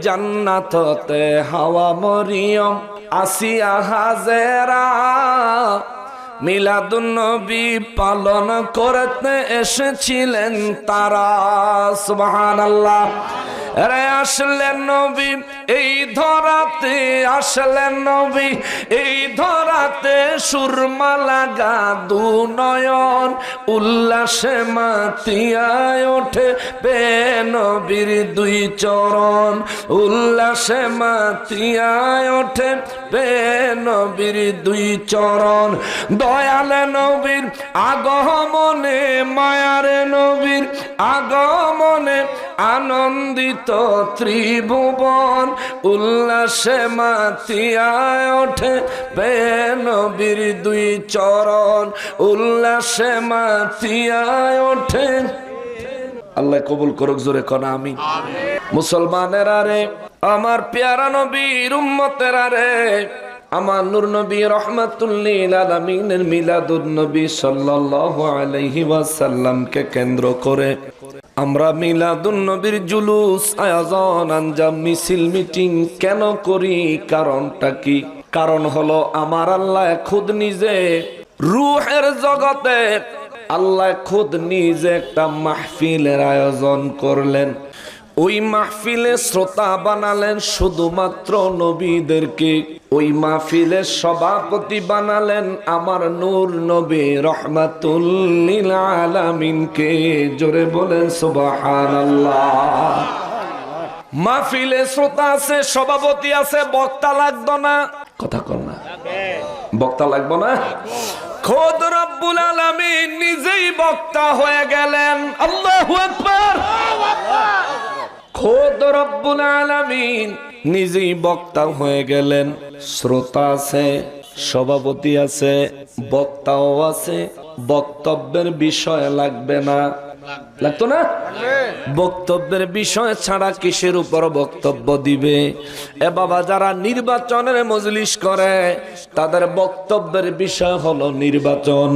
জান্নাততে হাওয়া মরিয়ম আসিয়া হাজেরা মিলাদুন নবী পালন করতে এসেছিলেন তারা। সুবহানাল্লাহ। আরে আসলেন নবী এই ধরাতে, আসলেন নবী এই ধরাতে, সুরমা লাগা দু নয়ন উল্লাসে মাতিয়ায় ওঠে বে নবীর দুই চরণ, উল্লাসে মাতিয়ায় ওঠে বে নবীর দুই চরণ। দয়ালে নবীর আগমনে, মায়ারে নবীর আগমনে আনন্দিত ত্রিভুবন, উল্লাসে মাতিয়ায় ওঠে বে নবীর দুই চরণ, উল্লাসে মাতিয়ায় ওঠে। আল্লাহ কবুল করুক, জোরে কোন আমিন। মুসলমানেরা রে, আমার পেয়ারা নবীর উম্মতেরা রে, আমার নূর নবী রহমাতুল লিল আলামিনের মিলাদুন নবী সাল্লাল্লাহু আলাইহি ওয়াসাল্লামকে কেন্দ্র করে আমরা মিলাদুন নবীর জুলুস, আয়োজন, আঞ্জাম, মিছিল, মিটিং কেন করি? কারণটা কি? কারণ হলো আমার আল্লাহ খুদ নিজে রূহের জগতে, আল্লাহ খুদ নিজে একটা মাহফিলের আয়োজন করলেন। ওই মাহফিলে শ্রোতা বানালেন শুধুমাত্র নবীদেরকে। ওই মাহফিলের সভাপতি বানালেন আমার নূর নবী রহমাতুল লিল আলামিনকে। জোরে বলেন সুবহানাল্লাহ। মাহফিলে শ্রোতা আছে, সভাপতি আছে, বক্তা লাগতো না। কথা কর না, বক্তা লাগবো না? খোদ রব্বুল আলামিন নিজেই বক্তা হয়ে গেলেন। আল্লাহু আকবার। খোদ রব্বুল আলামিন নিজেই বক্তা হয়ে গেলেন। শ্রোতা আছে, সভাপতি আছে, বক্তাও আছে। বক্তব্যের বিষয় লাগবে না? লাগতো না? বক্তব্যের বিষয় ছাড়া কিসের উপর বক্তব্য দিবে? এ বাবা, যারা নির্বাচনের মজলিস করে তাদের বক্তব্যের বিষয় হলো নির্বাচন।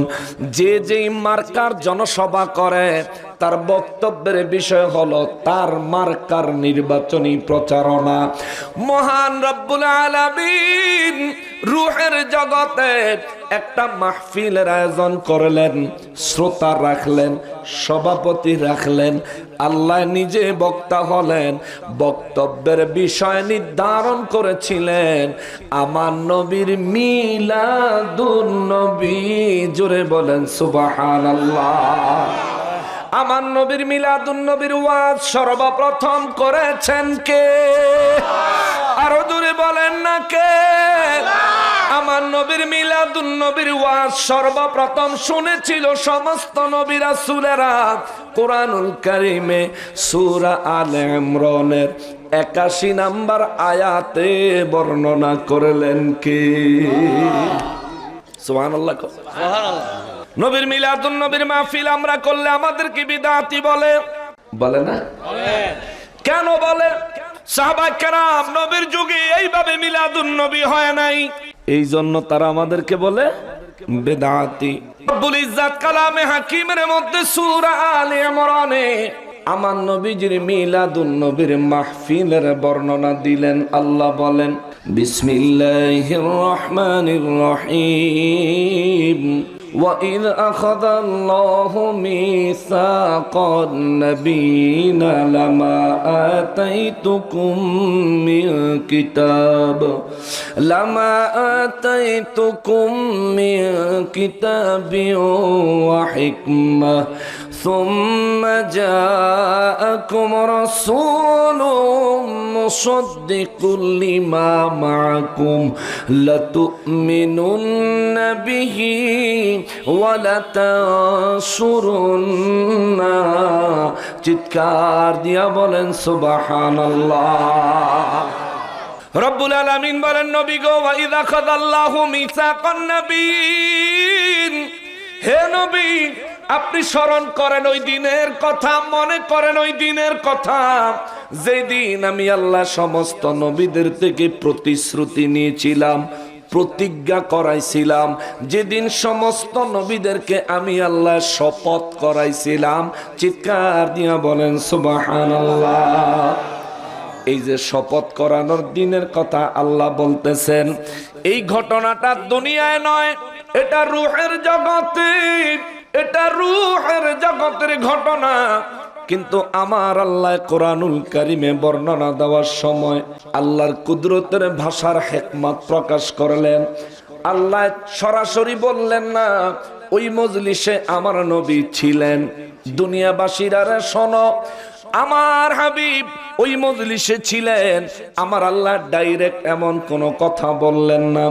যে যেই মার্কার জনসভা করে তার বক্তব্যের বিষয় হলো তার মার্কার নির্বাচনী প্রচারণা। মহান রব্বুল আলামিন রূহের জগতে একটা মাহফিলের আয়োজন করলেন, শ্রোতা রাখলেন, সভাপতি রাখলেন, আল্লাহ নিজে বক্তা হলেন। বক্তব্যের বিষয় নির্ধারণ করেছিলেন আমার নবীর মিলাদুন নবী। জোরে বলেন সুবহানাল্লাহ। আমার নবীর মিলাদুন নবীর ওয়াজ সর্বপ্রথম করেছেন কে? আরো জোরে বলেন না কে? আমার নবীর মিলাদুন নবীর ওয়াজ সর্বপ্রথম শুনেছিল সমস্ত নবী রাসূলেরা। কোরআনুল কারীমে সূরা আলে ইমরানের ৮১ নম্বর আয়াতে বর্ণনা করলেন কে? সুবহানাল্লাহ। নবীর মিলাদুন নবীর মাহফিল আমরা করলে আমাদেরকে বিদআতি বলে, বলে না? কেন বলে? সাহাবায়ে কেরাম নবীর যুগে এইভাবে মিলাদুন নবী হয় নাই, এই জন্য তারা আমাদেরকে বলে বিদআতি। রব্বুল ইজ্জত কালামে হাকিমের মধ্যে সূরা আলে ইমরানে আমার নবীজির মিলাদুন নবীর মাহফিলের বর্ণনা দিলেন। আল্লাহ বলেন, বিসমিল্লাহির রহমানির রহিম। وَإِذْ أَخَذَ اللَّهُ مِيثَاقَ النَّبِيِّينَ لَمَا آتَيْتُكُم مِّن كِتَابٍ وَحِكْمَةٍ ثُمَّ جَاءَكُمْ رَسُولٌ مُصَدِّقٌ لِّمَا مَعَكُمْ لَتُؤْمِنُنَّ بِهِ وَلَتَنصُرُنَّهُ। চিৎকার দিয়া বলেন সুবহানাল্লাহ। রব্বুল আলামিন বলেন, নবী গো, ওয়া ইযা খাযাল্লাহু মিসাকান নাবিয়্যিন, হে নবী আপনি স্মরণ করেন ওই দিনের কথা, মনে করেন ওই দিনের কথা যেদিন আমি আল্লাহ সমস্ত নবীদের থেকে প্রতিশ্রুতি নিয়েছিলাম, প্রতিজ্ঞা করাইছিলাম, যেদিন সমস্ত নবীদেরকে আমি আল্লাহ শপথ করাইছিলাম। চিৎকার দিয়া বলেন সুবহানাল্লাহ। এই যে শপথ করানোর দিনের কথা আল্লাহ বলতেছেন, এই ঘটনাটা দুনিয়ায় নয়, এটা রূহের জগতে, এটা রূহের জগতের ঘটনা। কিন্তু আমার আল্লাহ কোরআনুল কারিমে বর্ণনা দেওয়ার সময় আল্লাহর কুদরতের ভাষার হিকমত প্রকাশ করলেন। আল্লাহ সরাসরি বললেন না, ওই মজলিসে আমার নবী ছিলেন। দুনিয়াবাসীরা শোনো, আমার হাবিব ওই মজলিসে ছিলেন। আমার আল্লাহ ডাইরেক্ট এমন কোন কথা বললেন না,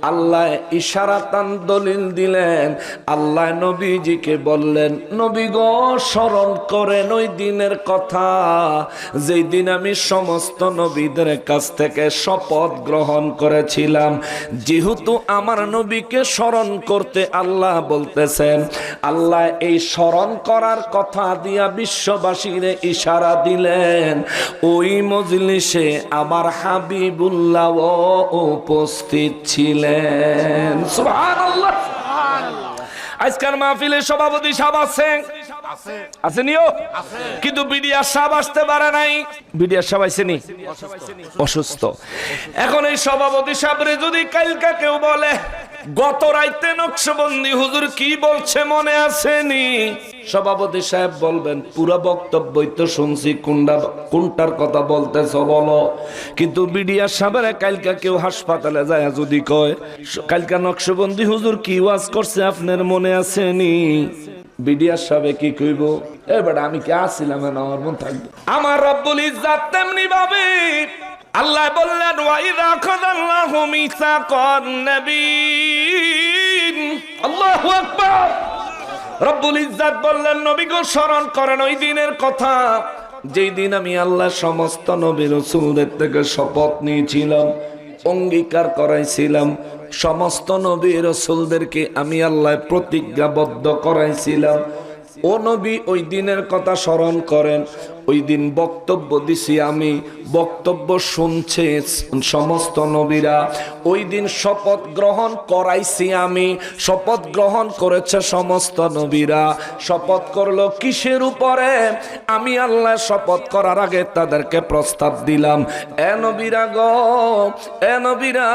আল্লাহ ইশারাতান দলিল দিলেন। আল্লাহ নবীজিকে বললেন, নবী গো স্মরণ করেন ওই দিনের কথা, যেই দিন আমি সমস্ত নবীদের কাছ থেকে শপথ গ্রহণ করেছিলাম। যেহেতু আমার নবীকে স্মরণ করতে আল্লাহ বলতেছেন, আল্লাহ এই স্মরণ করার কথা দিয়া বিশ্ববাসীরে ইশারা দিলেন। ওই মজলিসে আমার হাবিবুল্লাহ উপস্থিত ছিলেন। সুবহানাল্লাহ। আজকের মাহফিলে সভাপতি সাহেব আছেন, আসেনিও, কিন্তু বিডিআর সাহেব আসতে পারে নাই। বিডিআর সাহেব আইসেনি, অসুস্থ। এখন এই সভাপতি সাহেবরে যদি কালকা কেউ বলে গত রাইতে নকশবন্দি হুজুর কি বলছে মনে আসেনি, সভাপতি সাহেব বলবেন পুরো বক্তব্যই তো শুনছি, কোনটার কথা বলতেছ বলো। কিন্তু বিডিআর সাহেবের কালকা কেউ হাসপাতালে যায় যদি কয় কালকা নকশবন্দি হুজুর কি ওয়াজ করছে আপনার মনে আসেনি, বিডিআর সাহেব কি কইব, এবার আমি কি আসছিলাম না আমার মন থাকবে। আমার রব্বুল ইজ্জাত তেমনি ভাবে আল্লাহ বললেন, ওয়াইদা আখাযাল্লাহু মিসাকান নাবিয়্যিন। আল্লাহু আকবার। রব্বুল ইজ্জাত বললেন, নবী গো স্মরণ করেন ওই দিনের কথা, যেই দিন আমি আল্লাহ সমস্ত নবী রাসূলদের থেকে শপথ নিয়েছিলাম, অঙ্গীকার করাইছিলাম, সমস্ত নবী রাসূলদেরকে আমি আল্লাহ প্রতিজ্ঞাবদ্ধ করাইছিলাম। ও নবী ওই দিনের কথা স্মরণ করেন, ওই দিন বক্তব্য দিছি আমি, বক্তব্য শুনছে সমস্ত নবীরা। ওই দিন শপথ গ্রহণ করাইছি আমি, শপথ গ্রহণ করেছে সমস্ত নবীরা। শপথ করলো কিসের উপরে? আমি আল্লাহ শপথ করার আগে তাদেরকে প্রস্তাব দিলাম, এ নবীরা গো, এ নবীরা,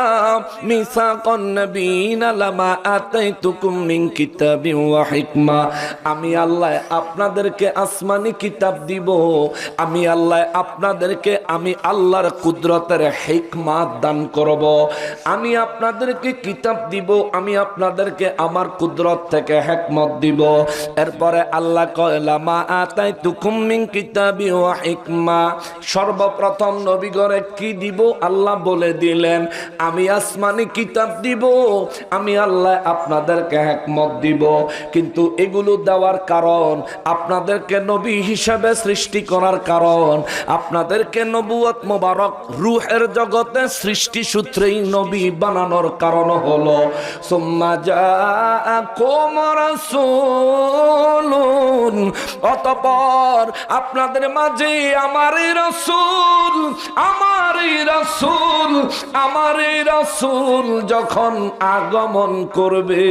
মিসাকান নাবিয়িনা লামা আতাইতুকুম মিন কিতাবিন ওয়া হিকমা। আমি আল্লাহ আপনাদেরকে আসমানি কিতাব দিব, আমি আল্লাহ আপনাদেরকে, আমি আল্লাহর কুদরতের হিকমত দান করব। আমি আপনাদেরকে কিতাব দিব, আমি আপনাদেরকে আমার কুদরত থেকে হিকমত দিব। এরপরে আল্লাহ কয় লামা আতাইতুকুম মিন কিতাবি ওয়া হিকমা। সর্বপ্রথম নবীগণে কি দিব আল্লাহ বলে দিলেন, আমি আসমানি কিতাব দিব, আমি আল্লাহ আপনাদেরকে হিকমত দিব। কিন্তু এগুলো দেওয়ার কারণ, আপনাদেরকে নবী হিসেবে সৃষ্টি করার কারণ, আপনাদেরকে নবুয়ত মোবারক রূহের জগতে সৃষ্টি সূত্রেই নবী বানানোর কারণ হলো সুম্মা জাআকুম রাসূলুন, অতঃপর আপনাদের মাঝে আমারই রাসূল, আমারই রাসূল, আমারই রাসূল যখন আগমন করবে,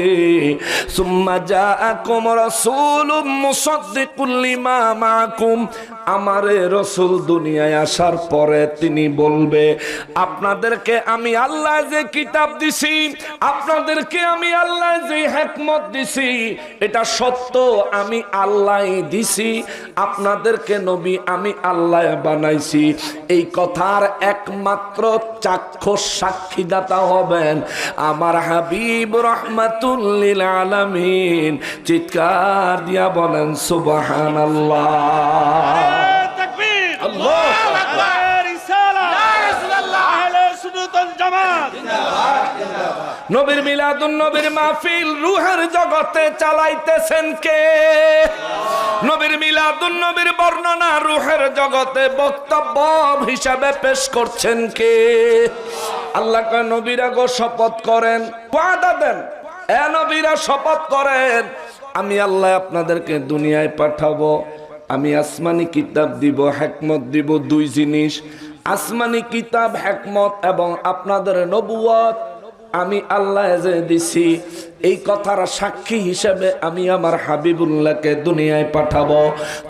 সুম্মা জাআকুম রাসূলুম মুসাদ্দিকুল লিমা মাআকুম, আমারে রাসূল দুনিয়ায় আসার পরে তিনি বলবে আপনাদেরকে আমি আল্লাহ যে কিতাব দিছি, আপনাদেরকে আমি আল্লাহ যে হিকমত দিছি, এটা সত্য, আমি আল্লাহই দিছি, আপনাদেরকে নবী আমি আল্লাহ বানাইছি। এই কথার একমাত্র চাক্ষুষ সাক্ষীদাতা হবেন আমার হাবিব রাহমাতুল লিল আলামিন। চিৎকার দিয়া বলেন সুবহানাল্লাহ। নবীর মিলাদুন নবীর মাহফিল রূহের জগতে চালাইতেছেন কে? নবীর মিলাদুন নবীর বর্ণনা রূহের জগতে বক্তব্য হিসাবে পেশ করছেন কে? আল্লাহ কয় নবীরা গো শপথ করেন, ওয়াদা দেন, এ নবীরা শপথ করেন, আমি আল্লাহ আপনাদেরকে দুনিয়ায় পাঠাবো, আমি আসমানি কিতাব দিব, হিকমত দিব। দুই জিনিস, আসমানি কিতাব হিকমত এবং আপনাদের নবুয়ত, আমি আল্লাহ যে দিছি এই কথার সাক্ষী হিসেবে আমি আমার হাবিবুল্লাহকে দুনিয়ায় পাঠাবো।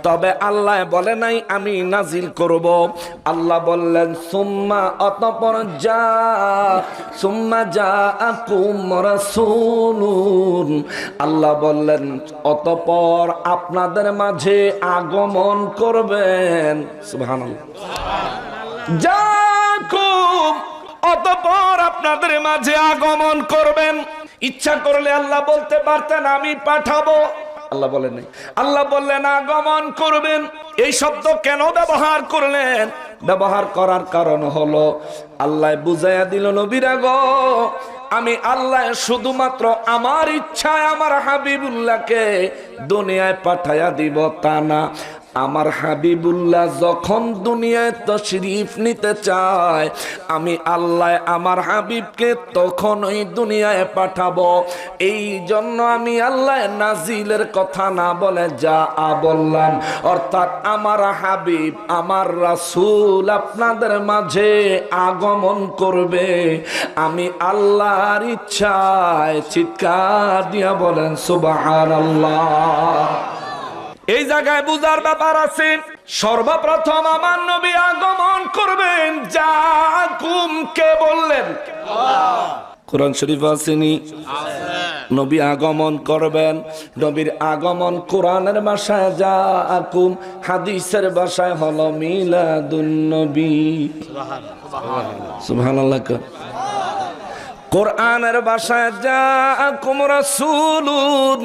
তবে আল্লাহ বলে নাই আমি নাজিল করব। আল্লাহ বললেন সুম্মা অতঃপর সুম্মা জাআকুম রাসূলুন, আল্লাহ বললেন অতঃপর আপনাদের মাঝে আগমন করবেন। সুবহানাল্লাহ। জাআকুম, অতঃপর আপনাদের মাঝে আগমন করবেন। ইচ্ছা করলে আল্লাহ বলতে পারতেন আমি পাঠাবো, আল্লাহ বলেন নাই। আল্লাহ বললেন আগমন করবেন। এই শব্দ কেন ব্যবহার করলেন? ব্যবহার করার কারণ হলো আল্লাহ বুঝাইয়া দিল নবীরা গো, আমি আল্লাহ শুধুমাত্র আমার ইচ্ছায় আমার হাবিবুল্লাহকে দুনিয়ায় পাঠাইয়া দিব তা না। আমার হাবিবুল্লাহ যখন দুনিয়ায় তশরিফ নিতে চায় আমি আল্লাহ আমার হাবিবকে তখনই দুনিয়ায় পাঠাবো। এই জন্য আমি আল্লাহ নাজিলের কথা না বলে যা বললাম, অর্থাৎ আমার হাবিব আমার রাসূল আপনাদের মাঝে আগমন করবে আমি আল্লাহর ইচ্ছায়। চিৎকার দিয়া বলেন সুবহানাল্লাহ। এই জায়গায় বুঝার ব্যাপার আছে। সর্বপ্রথম আমার নবী আগমন করবেন। জাআকুম কে বললেন? কোরআন শরীফ আসেনি? নবী আগমন করবেন। নবীর আগমন কোরআনের ভাষায় জাআকুম, হাদিসের ভাষায় হলো মিলাদুন নবী। সুবহানাল্লাহ। কোরআনের ভাষায় জাআকুম রাসূলুন,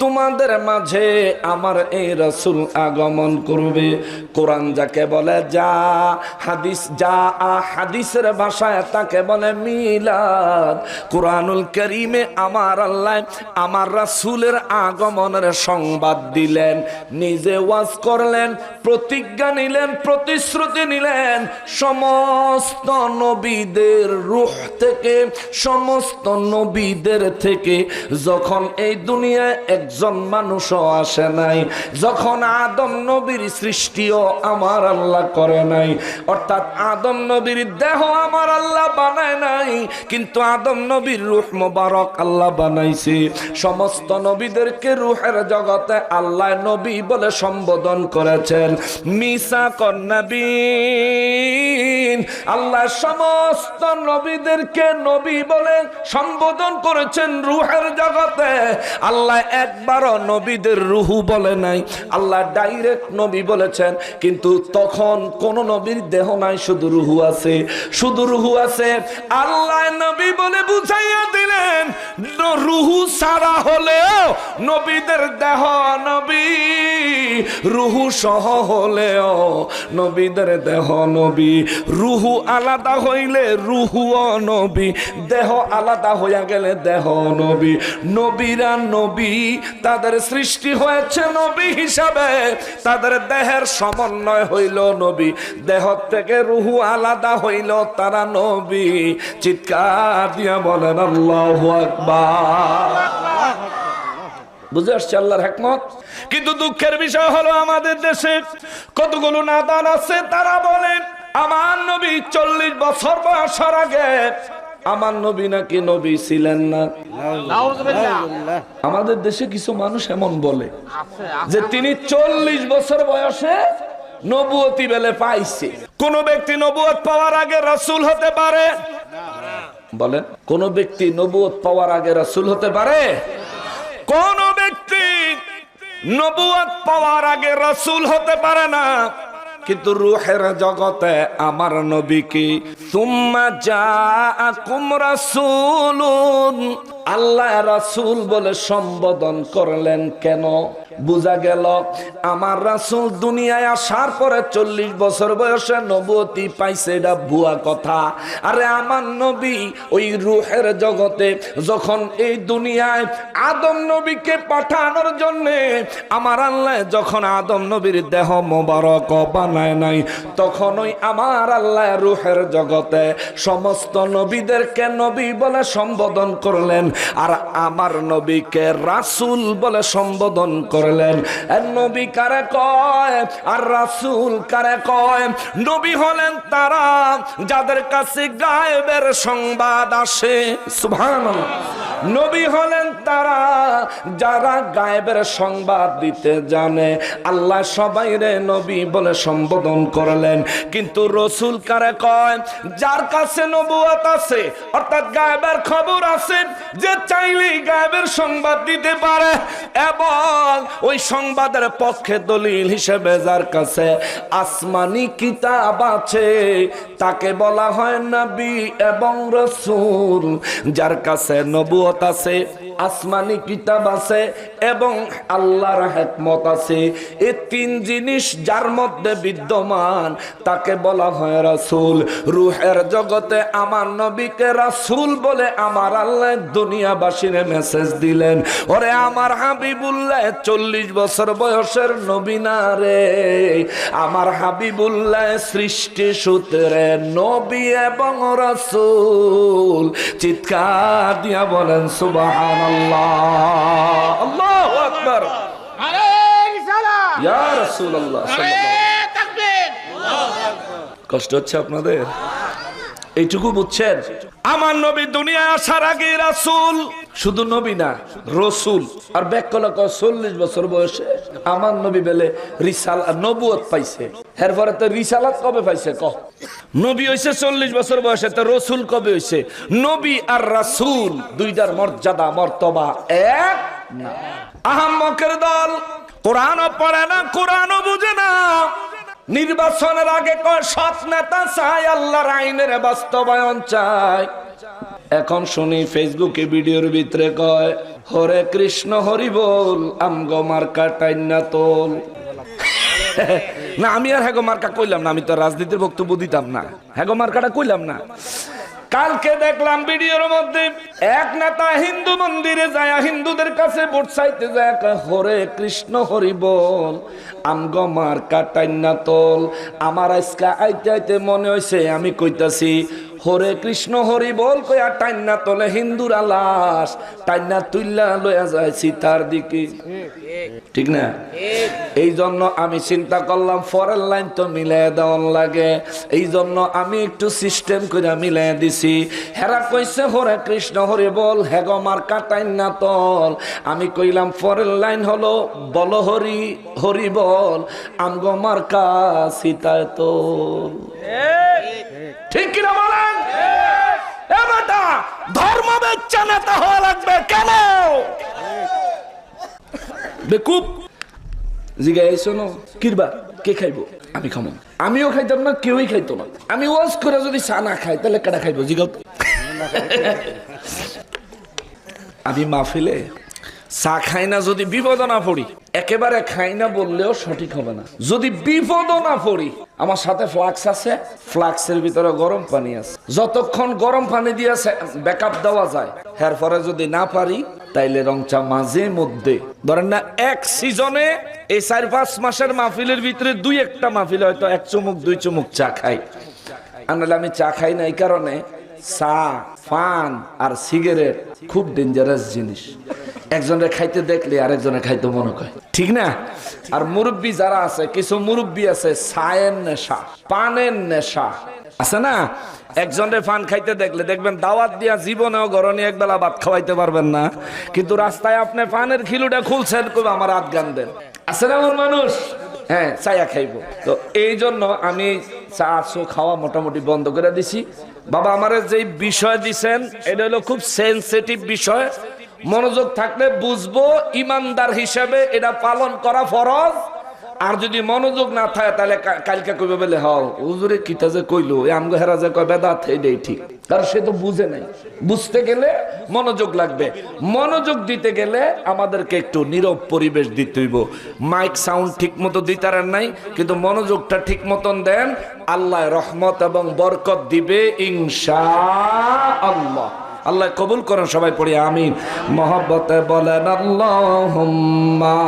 তোমাদের মাঝে আমার এই রাসূল আগমন করবে। কোরআন যাকে বলে যা, হাদিস যা হাদিসের ভাষায় তাকে বলে মিলাদ। কোরআনুল কারীমে আমার আল্লাহ আমার রাসূলের আগমনের সংবাদ দিলেন, নিজে ওয়াজ করলেন, প্রতিজ্ঞা নিলেন, প্রতিশ্রুতি নিলেন। সমস্ত নবীদের রূহ থেকে, সমস্ত নবীদের থেকে যখন এই দুনিয়ায় একজন মানুষও আসে নাই, যখন আদম নবীর সৃষ্টিও আমার আল্লাহ করে নাই, অর্থাৎ আদম নবীর দেহ আমার আল্লাহ বানায় নাই, কিন্তু আদম নবীর রূহ মোবারক আল্লাহ বানাইছে। সমস্ত নবীদেরকে রূহের জগতে আল্লাহ নবী বলে সম্বোধন করেছেন। মিসাকান নবীন, আল্লাহ সমস্ত নবীদেরকে নবী বলে সম্বোধন করেছেন রূহের জগতে। আল্লাহ একবারও নবীদের রূহ বলে নাই, আল্লাহ ডাইরেক্ট নবী বলেছেন। কিন্তু তখন কোন নবীর দেহ নাই, শুধু রূহ আছে, শুধু রূহ আছে। আল্লাহ নবী বলে বুঝাইয়া দিলেন রূহ ছাড়া হলেও নবীদের দেহ নবী, রূহ সহ হলেও নবীদের দেহ নবী। রূহ আলাদা হইলে রূহও নবী, দেহ আলাদা হইয়া গেলে দেহ নবী। নবীরা নবী, তাদের সৃষ্টি হয়েছে নবী হিসাবে, তাদের দেহের সমন্বয় হইল নবী, দেহ থেকে রূহ আলাদা হইল তারা নবী। চিৎকার দিয়া বলেন আল্লাহু আকবার। বুঝে আসছে আল্লাহর হিকমত। কিন্তু দুঃখের বিষয় হলো আমাদের দেশে কতগুলো নাদান আছে, তারা বলেন আমার নবী 40 বছর বয়সের আগে আমার নবী নাকি নবী ছিলেন না। আমাদের দেশে কিছু মানুষ এমন বলে যে তিনি 40 বছর বয়সে নবুয়তি বেলে পাইছে। কোন ব্যক্তি নবুয়ত পাওয়ার আগে রাসূল হতে পারে? বলেন, কোন ব্যক্তি নবুয়ত পাওয়ার আগে রাসূল হতে পারে? কোন ব্যক্তি নবুয়ত পাওয়ার আগে রাসূল হতে পারে না। কিন্তু রূহের জগতে আমার নবীকে সুম্মা জাআকুম রাসূলুন, আল্লাহ রাসূল বলে সম্বোধন করলেন কেন? বুঝা গেল আমার রাসূল দুনিয়ায় আসার পরে 40 বছর বয়সে নবুয়তি পাইছে, এটা ভুয়া কথা। আরে আমার নবী ওই রূহের জগতে যখন এই দুনিয়ায় আদম নবীকে পাঠানোর জন্য আমার আল্লাহ যখন আদম নবীর দেহ মোবারক বানায় নাই, তখন ওই আমার আল্লাহ রূহের জগতে সমস্ত নবীদেরকে নবী বলে সম্বোধন করলেন, আর আমার নবীকে রাসূল বলে সম্বোধন করে করলেন। নবী কারে কয় আর রাসূল কারে কয়? নবী হলেন তারা যাদের কাছে গায়েবের সংবাদ আসে। সুবহানাল্লাহ। নবী হলেন তারা যারা গায়েবের সংবাদ দিতে জানে। আল্লাহ সবাইরে নবী বলে সম্বোধন করলেন। কিন্তু রাসূল কারে কয়? যার কাছে নবুয়ত আছে, অর্থাৎ গায়েবের খবর আছে, যে চাইলেই গায়েবের সংবাদ দিতে পারে এবং ওই সংবাদের পক্ষে দলিল হিসেবে যার কাছে আসমানি কিতাব আছে তাকে বলা হয় নবী এবং রাসূল। যার কাছে নবুয়ত আছে, আসমানি কিতাব আছে এবং আল্লাহর হিকমত আছে, এই তিন জিনিস যার মধ্যে বিদ্যমান তাকে বলা হয় রাসূল। রূহের জগতে আমার নবীকে রাসূল বলে আমার আল্লাহ দুনিয়াবাসীরে মেসেজ দিলেন। ওরে আমার হাবিবুল্লাহ 40 বছর বয়সের নবী না রে, আমার হাবিবুল্লাহ সৃষ্টি সূত্রে নবী এবং রাসূল। চিৎকার দিয়া বলেন সুবহানাল্লাহ, আল্লাহু আকবার, আলাইহিস সালাম, ইয়া রাসূলুল্লাহ, নারে তাকবীর। কষ্ট হচ্ছে আপনাদের? এইটুকু বুঝছেন? আমার নবী দুনিয়ায় আসার আগে রাসূল, শুধু নবী না রাসূল। আর ব্যাককলা 40 বছর বয়সে আমার নবী বলে রিসালাত নবুয়ত পাইছে। এরপরে তো রিসালাত কবে পাইছে? নবী হইছে 40 বছর বয়সে, তো রাসূল কবে হইছে? নবী আর রাসূল দুইটার মর্যাদা মর্তবা এক না। আহাম্মকের দল কোরআনও পড়ে না, কোরআনও বুঝে না। নির্বাচনের আগে কয় সৎ নেতা চাই, আল্লাহর আইনের বাস্তবায়ন চাই। এখন শুনি ফেসবুকে ভিডিওর ভিতরে কয় হরে কৃষ্ণ হরি বল, আমগো মার্কা টাইনা তোল। না আমি আর হ্যাগো মার্কা কইলাম না, আমি তো রাজনীতির বক্তব্য দিতাম না, হ্যাগো মার্কাটা কইলাম না। কালকে দেখলাম ভিডিওর মধ্যে এক নেতা হিন্দু মন্দিরে যায়, হিন্দুদের কাছে ভোট চাইতে যায়, হরে কৃষ্ণ হরি বল, আমগো মার্কা টাইনা তোল। আমার আজকে আইতে আইতে মনে হইছে আমি কইতাছি হরে কৃষ্ণ হরি বল কইয়া টাইনা তোলে হিন্দুরা লাশ টাইনা তুইলা লইয়া যায় সীতার দিকে, ঠিক না? এই জন্য আমি চিন্তা করলাম ফরেন লাইন তো মিলাই দেওয়ার লাগে, এই জন্য আমি একটু সিস্টেম করে মিলাই দিছি। হেরা কইছে হরে কৃষ্ণ হরি বল, হেগো মার্কা টাইনা তোল। আমি কইলাম ফরেন লাইন হলো বল হরি হরি বল, আমগো মার্কা সীতায় তোল। ঠিক কিনা বলেন? ধর্ম বেচ্চা নেতা হওয়া লাগবে কেন? বেকুব জিগাই শোনো, কিরবা কে খাইবো? আমি খামো, আমিও খাইতাম না, কেউই খাইতো না। আমি ওয়াজ করে যদি চা না খাই তাহলে কেডা খাইবো? জিগাও। আমি মাহফিলে চা খাই না যদি বিপদ না পড়ি, একেবারে খাই না বললেও সঠিক হবে না। যদি বিপদ না পড়ি, আমার সাথে ফ্লাক্স আছে, ফ্লাক্সের ভিতরে গরম পানি আছে, যতক্ষণ গরম পানি দিয়ে ব্যাকআপ দেওয়া যায়, এরপরে যদি না পারি তাইলে রং চা মাঝে মধ্যে ধরেন না এক সিজনে এই 4-5 মাসের মাহফিলের ভিতরে 2-1টা মাহফিলে হয়তো 1 চুমুক 2 চুমুক চা খাই। আনালে আমি চা খাই না এই কারণে, চা পান আর সিগারেট খুব ডেঞ্জারাস জিনিস। একজনের খাইতে দেখলে আরেকজনের খাইতে মনে করে, ঠিক না? আর মুরব্বী যারা আছে, কিছু মুরব্বী আছে চায়ের নেশা, পানের নেশা আছে না? একজনের পান খাইতে দেখলে দেখবেন দাওয়াত দিয়া জীবনেও গরনে একবেলা ভাত খাওয়াইতে পারবেন না, কিন্তু রাস্তায় আপনি পানের খিলুটা খুলছেন, কবে আমার হাত গান দেন। আছে না এমন মানুষ? হ্যাঁ, চায়া খাইবো। তো এই জন্য আমি চা খাওয়া মোটামুটি বন্ধ করে দিছি। বাবা আমার যে বিষয় দিছেন এটা হলো খুব সেনসিটিভ বিষয়, মনোযোগ থাকলে বুঝবো, ইমানদার হিসেবে এটা পালন করা ফরজ। আর যদি মনোযোগ না থাকে তাহলে কালকে কইবে বলে হও হুজুরে কিতা যে কইলো, আমগো হেরা যে কয় বেদাত, এইটাই ঠিক। কারণ সে তো বুঝে নাই। বুঝতে গেলে মনোযোগ লাগবে, মনোযোগ দিতে গেলে আমাদেরকে একটু নীরব পরিবেশ দিতে হইব। মাইক সাউন্ড ঠিক মতো দিতারেন নাই, কিন্তু মনোযোগটা ঠিক মতন দেন, আল্লাহ রহমত এবং বরকত দিবে ইনশাআল্লাহ। আল্লাহ কবুল করেন, সবাই পড়ি আমিন। মহব্বতে বলেন আল্লাহুম্মা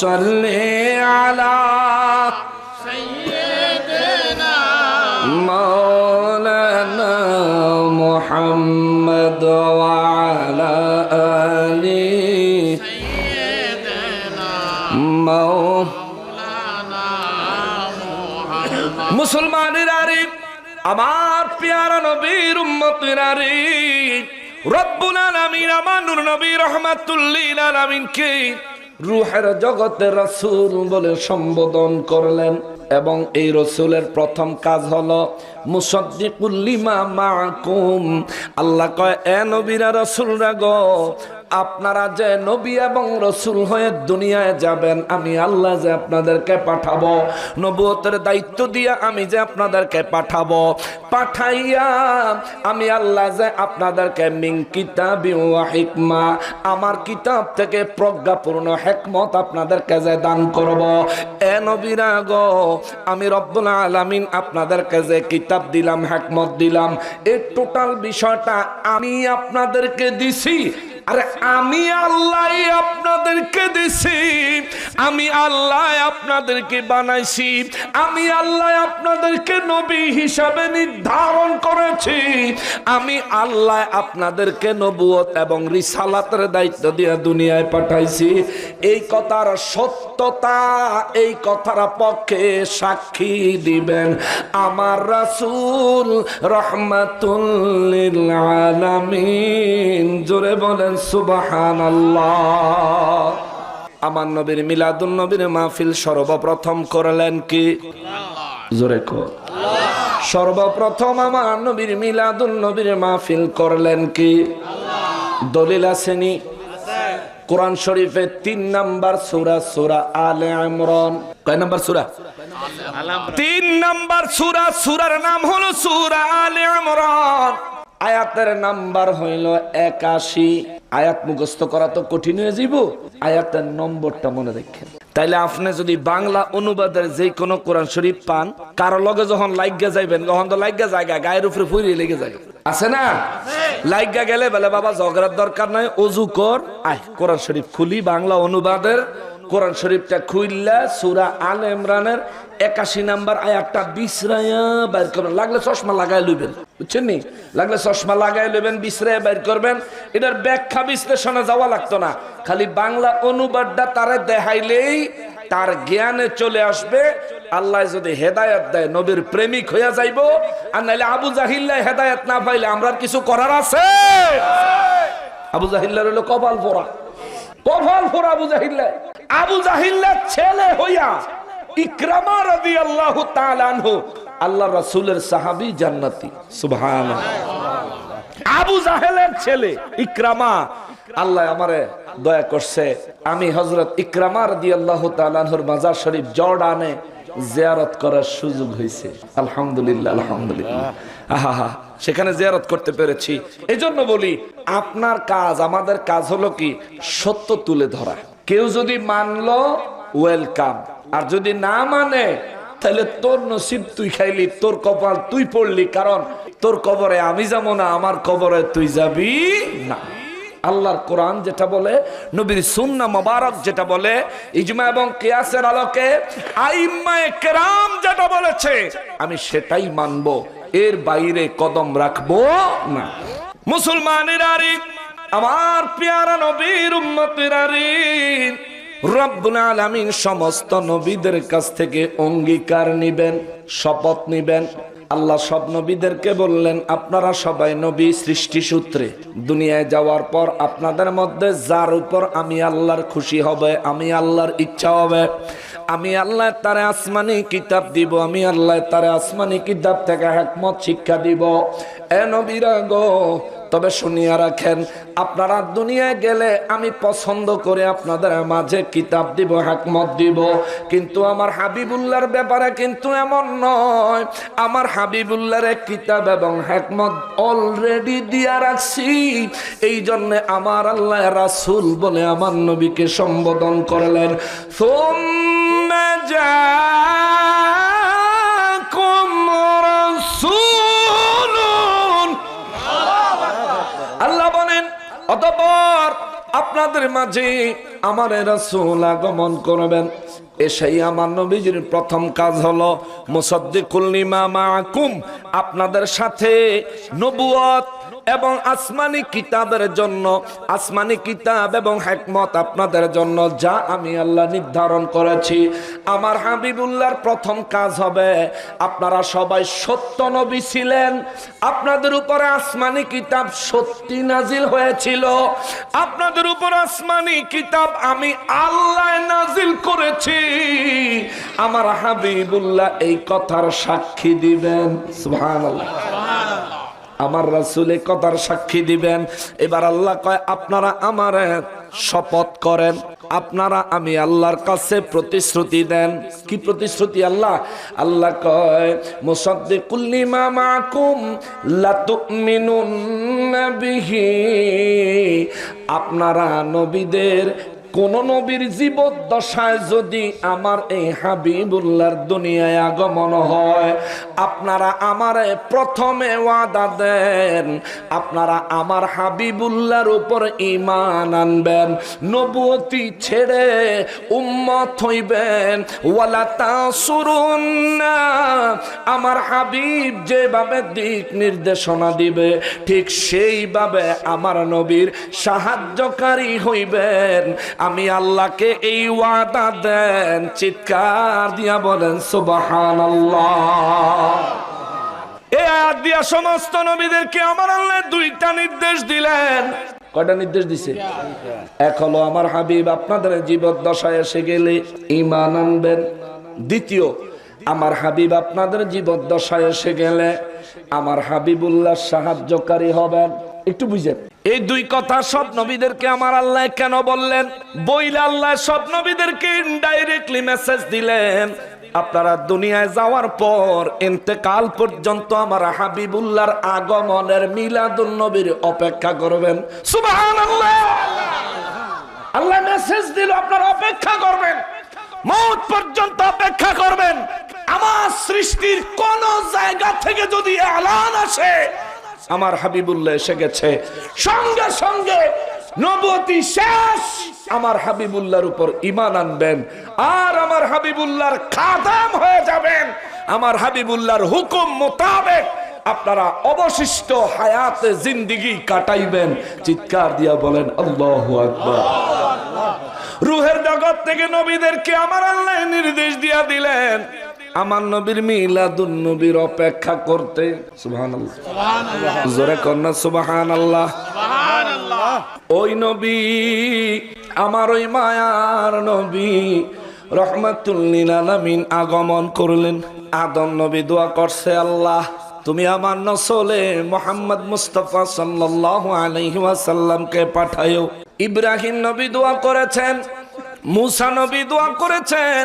সাল্লি আলা সাইয়্যিদিনা মাওলানা মুহাম্মদ ওয়া আলা আলি সাইয়্যিদিনা মুসলমানেরা রে, আমার পেয়ারা নবীর উম্মতেরা রে, রব্বুল আলামিন আমার নূর নবী রাহমাতুল লিল আলামিনকে রূহের জগতে রাসূল বলে সম্বোধন করলেন। এবং এই রাসূলের প্রথম কাজ হলো মুসাদ্দিকুল লিমা মাআকুম। আল্লাহ কয়, এ নবীরা রাসূলরা গো, আপনারা যে নবী এবং রাসূল হয়ে দুনিয়ায় যাবেন, আমি আল্লাহ যে আপনাদেরকে পাঠাবো, নবুয়তের দায়িত্ব দিয়ে আমি যে আপনাদেরকে পাঠাবো, পাঠাইয়া আমি আল্লাহ যে আপনাদেরকে মিন কিতাবি ওয়া হিকমা, আমার কিতাব থেকে প্রজ্ঞাপূর্ণ হিকমত আপনাদেরকে যে দান করব। এ নবীরা গো, আমি রব্বুল আলামিন আপনাদেরকে যে কিতাব দিলাম, হিকমত দিলাম, এই টোটাল বিষয়টা আমি আপনাদেরকে দিছি। আরে আমি আল্লাহ আপনাদেরকে দিছি, আমি আল্লাহ আপনাদেরকে বানাইছি, আমি আল্লাহ আপনাদেরকে নবী হিসাবে নির্ধারণ করেছি, আমি আল্লাহ আপনাদেরকে নবুয়ত এবং রিসালাতের দায়িত্ব দিয়ে দুনিয়ায় পাঠাইছি। এই কথার সত্যতা, এই কথার পক্ষে সাক্ষী দিবেন আমার রাসূল রাহমাতুল লিল আলামিন। জোরে বলেন সুবহানাল্লাহ। আমার নবীর মিলাদুন নবীর মাহফিল সর্বপ্রথম করলেন কি? জোরে কর। সর্বপ্রথম আমার নবীর মিলাদুন নবীর মাহফিল করলেন কি? দলিল আসেনি? কোরআন শরীফে 3 নাম্বার সূরা, সূরা আলে ইমরান। কয় নাম্বার সূরা? 3 নাম্বার সূরা। সূরার নাম হলো সূরা আলে ইমরান। আয়াতের নাম্বার হইল 81। আয়াত মুখস্থ করা তো কঠিন হয়ে যাব, আয়াতের নম্বরটা মনে রাখেন। তাইলে আপনি যদি বাংলা অনুবাদের যে কোনো কোরআন শরীফ পান, কারো লগে যখন লাইগা যাইবেন, তখন তো লাইগা জায়গা গায়ের উপরে ফুরিয়ে লেগে যায়, আছে না? লাইগা গেলে বলে বাবা ঝগড়ার দরকার নাই, অজু কর, আয় কোরআন শরীফ খুলি, বাংলা অনুবাদের কোরআন শরীফটা খুললা সূরা আলে ইমরানের 81 নাম্বার আয়াতটা বিছরাইয়া বাইর করবেন। লাগলে চশমা লাগাই লইবেন, বুঝছেন নি? লাগলে চশমা লাগাই লইবেন, বিছরাইয়া বাইর করবেন। এটার ব্যাখ্যা বিশ্লেষণে যাওয়া লাগতো না, খালি বাংলা অনুবাদটা তারে দেখাইলেই তার জ্ঞানে চলে আসবে। আল্লাহ যদি হেদায়েত দেয়, নবীর প্রেমিক হইয়া যাইবো। আর নাইলে আবু জাহিল্লা হেদায়েত না পাইলে আমরা কিছু করার আছে? আবু জাহিল্লার হলো কপাল পোড়া, কপাল পোড়া আবু জাহিল্লা। আবু জাহিল্লার ছেলে হইয়া ইকরামা রাদিয়াল্লাহু তাআলা আনহু আল্লাহর রাসূলের সাহাবী, জান্নাতি। সুবহানাল্লাহ। আবু জাহেলের ছেলে ইকরামা, আল্লাহ আমারে দয়া করছে, আমি হযরত ইকরামা রাদিয়াল্লাহু তাআলা আনহুর মাজার শরীফ জর্ডানে জিয়ারত করার সুযোগ হয়েছে। আলহামদুলিল্লাহ, আলহামদুলিল্লাহ। আহা, সেখানে জিয়ারত করতে পেরেছি। এজন্য বলি, আপনার কাজ, আমাদের কাজ হলো কি? সত্য তুলে ধরা। কেউ যদি মানলো ওয়েলকাম, আর যদি না মানে তাহলে তোর নসিব তুই খাইলি, তোর কপাল তুই পড়লি। কারণ তোর কবরে আমি যাবো না, আমার কবরে তুই যাবি না। আল্লাহর কোরআন যেটা বলে, নবীর সুন্নাহ মুবারক যেটা বলে, ইজমা এবং কিয়াসের আলোকে আইম্মায়ে কেরাম যেটা বলেছে, আমি সেটাই মানবো, এর বাইরে কদম রাখবো না। মুসলমানেরা রে, আমার পেয়ারা নবীর উম্মতেরা রে, রব্বুল আলামিন সমস্ত নবীদের কাছ থেকে অঙ্গীকার নিবেন, শপথ নিবেন। আল্লাহ সব নবীদেরকে বললেন, আপনারা সবাই নবী সৃষ্টি সূত্রে দুনিয়ায় যাওয়ার পর আপনাদের মধ্যে যার উপর আমি আল্লাহর খুশি হবে, আমি আল্লাহর ইচ্ছা হবে, আমি আল্লাহ তারে আসমানি কিতাব দিব, আমি আল্লাহ তারে আসমানি কিতাব থেকে হিকমত শিক্ষা দিব। এ নবীরা গো, তবে শুনিয়া রাখেন, আপনারা দুনিয়ায় গেলে আমি পছন্দ করে আপনাদের মাঝে কিতাব দিব, হিকমত দিব। কিন্তু আমার হাবিবুল্লাহর ব্যাপারে কিন্তু এমন নয়। আমার হাবিবুল্লাহর কিতাব এবং হিকমত অলরেডি দিয়া রাখছি। এই জন্য আমার আল্লাহ রাসূল বলে আমার নবীকে সম্বোধন করলেন। সুম্মা জাআকুম রাসূলুন, আল্লাহ বলেন, অতঃপর আপনাদের মাঝে আমার রাসূল আগমন করবেন। এসেই আমার নবীজির প্রথম কাজ হলো মুসাদ্দিকুল লিমা মাআকুম, আপনাদের সাথে নবুয়ত এবং আসমানি কিতাবের জন্য, আসমানি কিতাব এবং হিকমত আপনাদের জন্য যা আমি আল্লাহ নির্ধারণ করেছি। আমার হাবিবুল্লাহর প্রথম কাজ হবে, আপনারা সবাই সত্য নবী ছিলেন, আপনাদের উপরে আসমানি কিতাব সত্যি নাজিল হয়েছিল, আপনাদের উপর আসমানি কিতাব আমি আল্লাহ নাজিল করেছি। আমার হাবিবুল্লাহ এই কথার সাক্ষী দিবেন। সুবহানাল্লাহ। আমার রাসূল এই কথার সাক্ষী দিবেন। এবার আল্লাহ কয় আপনারা আমার শপথ করেন, আপনারা আমি আল্লাহর কাছে প্রতিশ্রুতি দেন। কি প্রতিশ্রুতি? আল্লাহ কয় মুসাদ্দিকুল লিমা মাকুম লা তুমিনুন্না বিহি, আপনারা নবীদের কোন নবীর জীবদ্দশায় যদি আমার এই হাবিবুল্লাহর দুনিয়ায় আগমন হয়, আপনারা আমারে প্রথমে ওয়াদা দেন, আপনারা আমার হাবিবুল্লাহর উপর ঈমান আনবেন, নবুয়তি ছেড়ে উম্মত হইবেন। ওয়ালা তাসুরুন্না, আমার হাবিব যেভাবে দিক নির্দেশনা দিবে ঠিক সেইভাবে আমার নবীর সাহায্যকারী হইবেন। আমি আল্লাহকে এই ওয়াদা দেন। চিৎকার দিয়া বলেন সুবহানাল্লাহ। এই আয়াত দিয়া সমস্ত নবীদেরকে আমার আল্লাহ দুইটা নির্দেশ দিলেন। কয়টা নির্দেশ দিছে? এক হলো আমার হাবিব আপনাদের জীবদ্দশায় এসে গেলে ঈমান আনবেন। দ্বিতীয়, আমার হাবিব আপনাদের জীবদ্দশায় এসে গেলে আমার হাবিবুল্লাহ সাহায্যকারী হবেন। একটু বুঝেন, এই দুই কথা সব নবীদেরকে আমার আল্লাহ কেন বললেন? বইলে আল্লাহ সব নবীদেরকে ইনডাইরেক্টলি মেসেজ দিলেন, আপনারা দুনিয়ায় যাওয়ার পর ইন্তেকাল পর্যন্ত আমার হাবিবুল্লাহর আগমনের মিলাদুন নবীর অপেক্ষা করবেন। সুবহানাল্লাহ। আল্লাহ মেসেজ দিল আপনারা অপেক্ষা করবেন, মওত পর্যন্ত অপেক্ষা করবেন। আমার সৃষ্টির কোন জায়গা থেকে যদি এলান আসে আমার হাবিবুল্লাহ এসে গেছে, সঙ্গে সঙ্গে নবুয়তি শেষ, আমার হাবিবুল্লাহর উপর ঈমান আনবেন আর আমার হাবিবুল্লাহর খাদেম হয়ে যাবেন। আমার হাবিবুল্লাহর হুকুম মোতাবেক আপনারা অবশিষ্ট হায়াতে জিন্দেগি কাটাইবেন। চিৎকার দিয়া বলেন আল্লাহু আকবার। রূহের জগৎ থেকে নবীদেরকে আমার আল্লাহ নির্দেশ দিয়া দিলেন আমার নবীর মিলাদুন নবীর অপেক্ষা করতে। সুবহানাল্লাহ। সুবহানাল্লাহ। জোরে কন্না সুবহানাল্লাহ। সুবহানাল্লাহ। ওই নবী আমার ওই মায়ার নবী রহমাতুল লিল আলামিন আগমন করলেন। আদম নবী দোয়া করছে, আল্লাহ তুমি আমার নসলে মুহাম্মদ মুস্তাফা সাল্লাল্লাহু আলাইহি ওয়াসাল্লামকে পাঠায়ো। ইব্রাহিম নবী দোয়া করেছেন, মুসা নবী দোয়া করেছেন,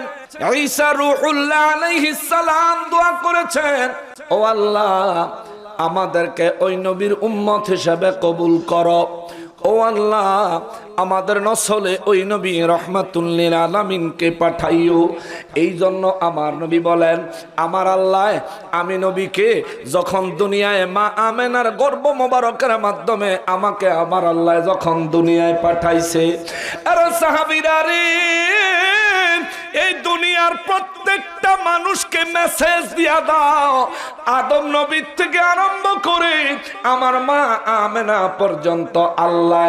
ঈসা রূহুল্লাহ আলাইহিস সালাম দোয়া করেছেন, ও আল্লাহ আমাদেরকে ওই নবীর উম্মত হিসেবে কবুল করো। ও আল্লাহ আমাদের নসলে ওই নবী রহমাতুল লিল আলামিনকে পাঠাইও। এই জন্য আমার নবী বলেন, আমার আল্লাহ আমি নবীকে যখন দুনিয়ায় মা আমেনার গর্ভ মোবারকের মাধ্যমে আমাকে আমার আল্লাহ যখন দুনিয়ায় পাঠাইছে, আরে সাহাবীরা রে, এই দুনিয়ার প্রত্যেকটা মানুষকে মেসেজ দিয়া দাও, আদম নবী থেকে আরম্ভ করে আমার মা আমেনা পর্যন্ত আল্লাহ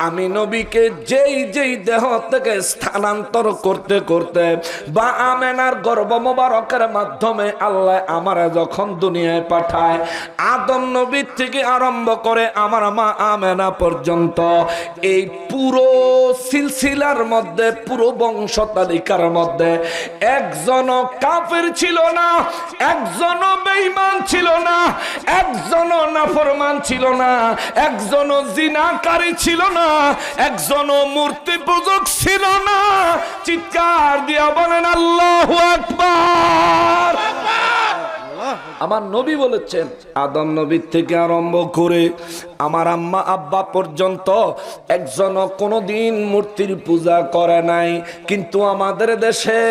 আমি নবীকে যেই যেই দেহ থেকে স্থানান্তর করতে করতে বা আমেনার গর্ভ মোবারকের মাধ্যমে আল্লাহ আমারে যখন দুনিয়ায় পাঠায়, আদম নবী থেকে আরম্ভ করে আমার মা আমেনা পর্যন্ত এই পুরো সিলসিলার মধ্যে, পুরো বংশ তালিকার মধ্যে একজনও কাফের ছিল না, একজনও বেঈমান ছিল না, একজনও নাফরমান ছিল না, একজনও জিনাকারী ছিল না, একজনও মূর্তি পূজক ছিল না। চিৎকার দিয়া বলেন আল্লাহু আকবার। আমার নবী বলেছেন আদম নবী থেকে আরম্ভ করে আমার আম্মা আব্বা পর্যন্ত একজনও কোনোদিন মূর্তির পূজা করে নাই। কিন্তু আমাদের দেশে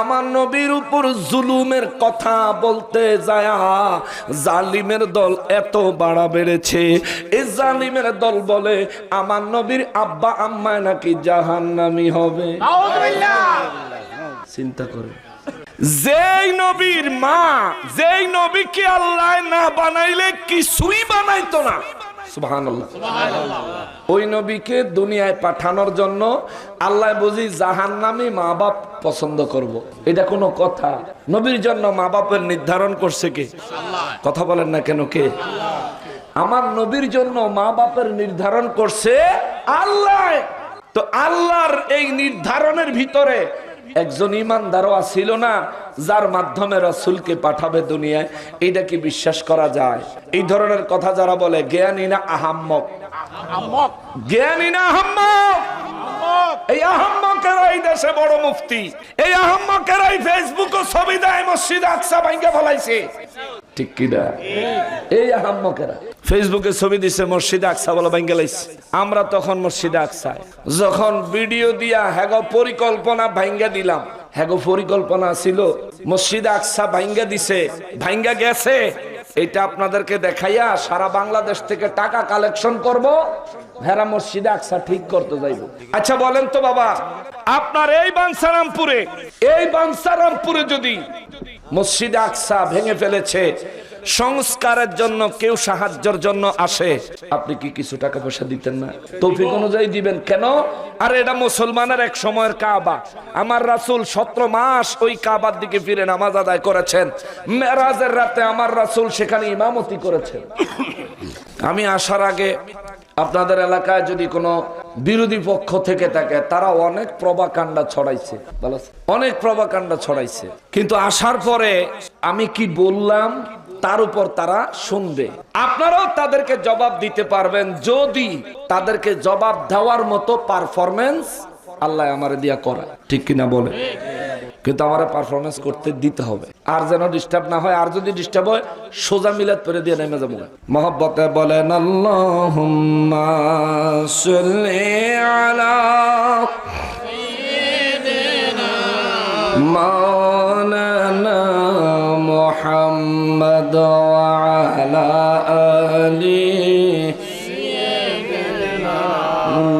আমার নবীর উপর জুলুমের কথা বলতে যায় জালিমের দল এত বাড়া বেড়েছে। এই জালিমের দল বলে আমার নবীর আব্বা আম্মা নাকি জাহান্নামী হবে। চিন্তা করে, যেই নবীর মা, যেই নবীকে আল্লাহ না বানাইলে কিছুই বানাইতো না, সুবহানাল্লাহ। ওই নবীকে দুনিয়ায় পাঠানোর জন্য আল্লাহ বুঝি জাহান্নামী মা বাপ পছন্দ করব, এটা কোনো কথা? নবীর জন্য মা বাপের নির্ধারণ করছে কে? কথা বলেন না কেন? কে? আমার নবীর জন্য মা বাপের নির্ধারণ করছে আল্লাহ। তো আল্লাহর এই নির্ধারণের ভিতরে একজন ইমানদারও ছিল না যার মাধ্যমে রাসূলকে পাঠাবে দুনিয়ায়। এটা কি বিশ্বাস করা যায়? এই ধরনের কথা যারা বলে জ্ঞানী না আহাম্মক, জ্ঞানী না আহাম্মক, এই আহাম্মকেরা এই দেশে বড় মুফতি, এই আহাম্মকেরাই ফেসবুকে ছবি দেয় মসজিদ আকসা ভাঙ্গা ফলাইছে, ঠিক কি না? এই আহাম্মকেরা ফেসবুকে ছবি দিছে মসজিদ আকসা বলা ভাঙ্গা লাইছে। আমরা তখন মসজিদ আকসায় যখন ভিডিও দিয়া হ্যাগো পরিকল্পনা ভাঙ্গা দিলাম, হ্যাগো পরিকল্পনা ছিল মসজিদ আকসা ভাঙ্গা দিছে, ভাঙ্গা গেছে, এটা আপনাদেরকে দেখাইয়া সারা বাংলাদেশ থেকে টাকা কালেকশন করব, হেরা মসজিদ আকসা ঠিক করতে যাইব। আচ্ছা বলেন তো বাবা, আপনার এই বাঞ্ছারামপুরে যদি মসজিদ আকসা ভেঙে ফেলেছে, সংস্কারের জন্য কেউ সাহায্যের জন্য আসে, আপনি কি কিছু টাকা পয়সা দিতেন না? তৌফিক অনুযায়ী দিবেন কেন? আর এটা মুসলমানের এক সময়ের কাবা। আমার রাসূল 17 মাস ওই কাবার দিকে ফিরে নামাজ আদায় করেছেন। মেরাজের রাতে আমার রাসূল সেখানে ইমামতি করেছেন। আমি আসার আগে আপনাদের এলাকায় যদি কোনো বিরোধী পক্ষ থেকে থাকে, তারা অনেক প্রভাকাণ্ডা ছড়াইছে, অনেক প্রভাকাণ্ডা ছড়াইছে, কিন্তু আসার পরে আমি কি বললাম তার উপর তারা শুনবে। আপনারাও তাদেরকে জবাব দিতে পারবেন যদি তাদেরকে জবাব দেওয়ার মতো পারফরমেন্স আল্লাহ আমারে দিয়া করা, ঠিক কিনা বলে? কিন্তু আমারে পারফরমেন্স করতে দিতে হবে, আর যেন ডিস্টার্ব না হয়। আর যদি ডিস্টার্ব হয় সোজা মিলাদ পড়ে দিয়ে নেমে যাবো। মহব্বতে বলেন আল্লাহুম্মা সাল্লি আলা সাইয়্যিদিনা মাওলানা মুহাম্মদ ওয়া আলা আলি সাইয়্যিদিনা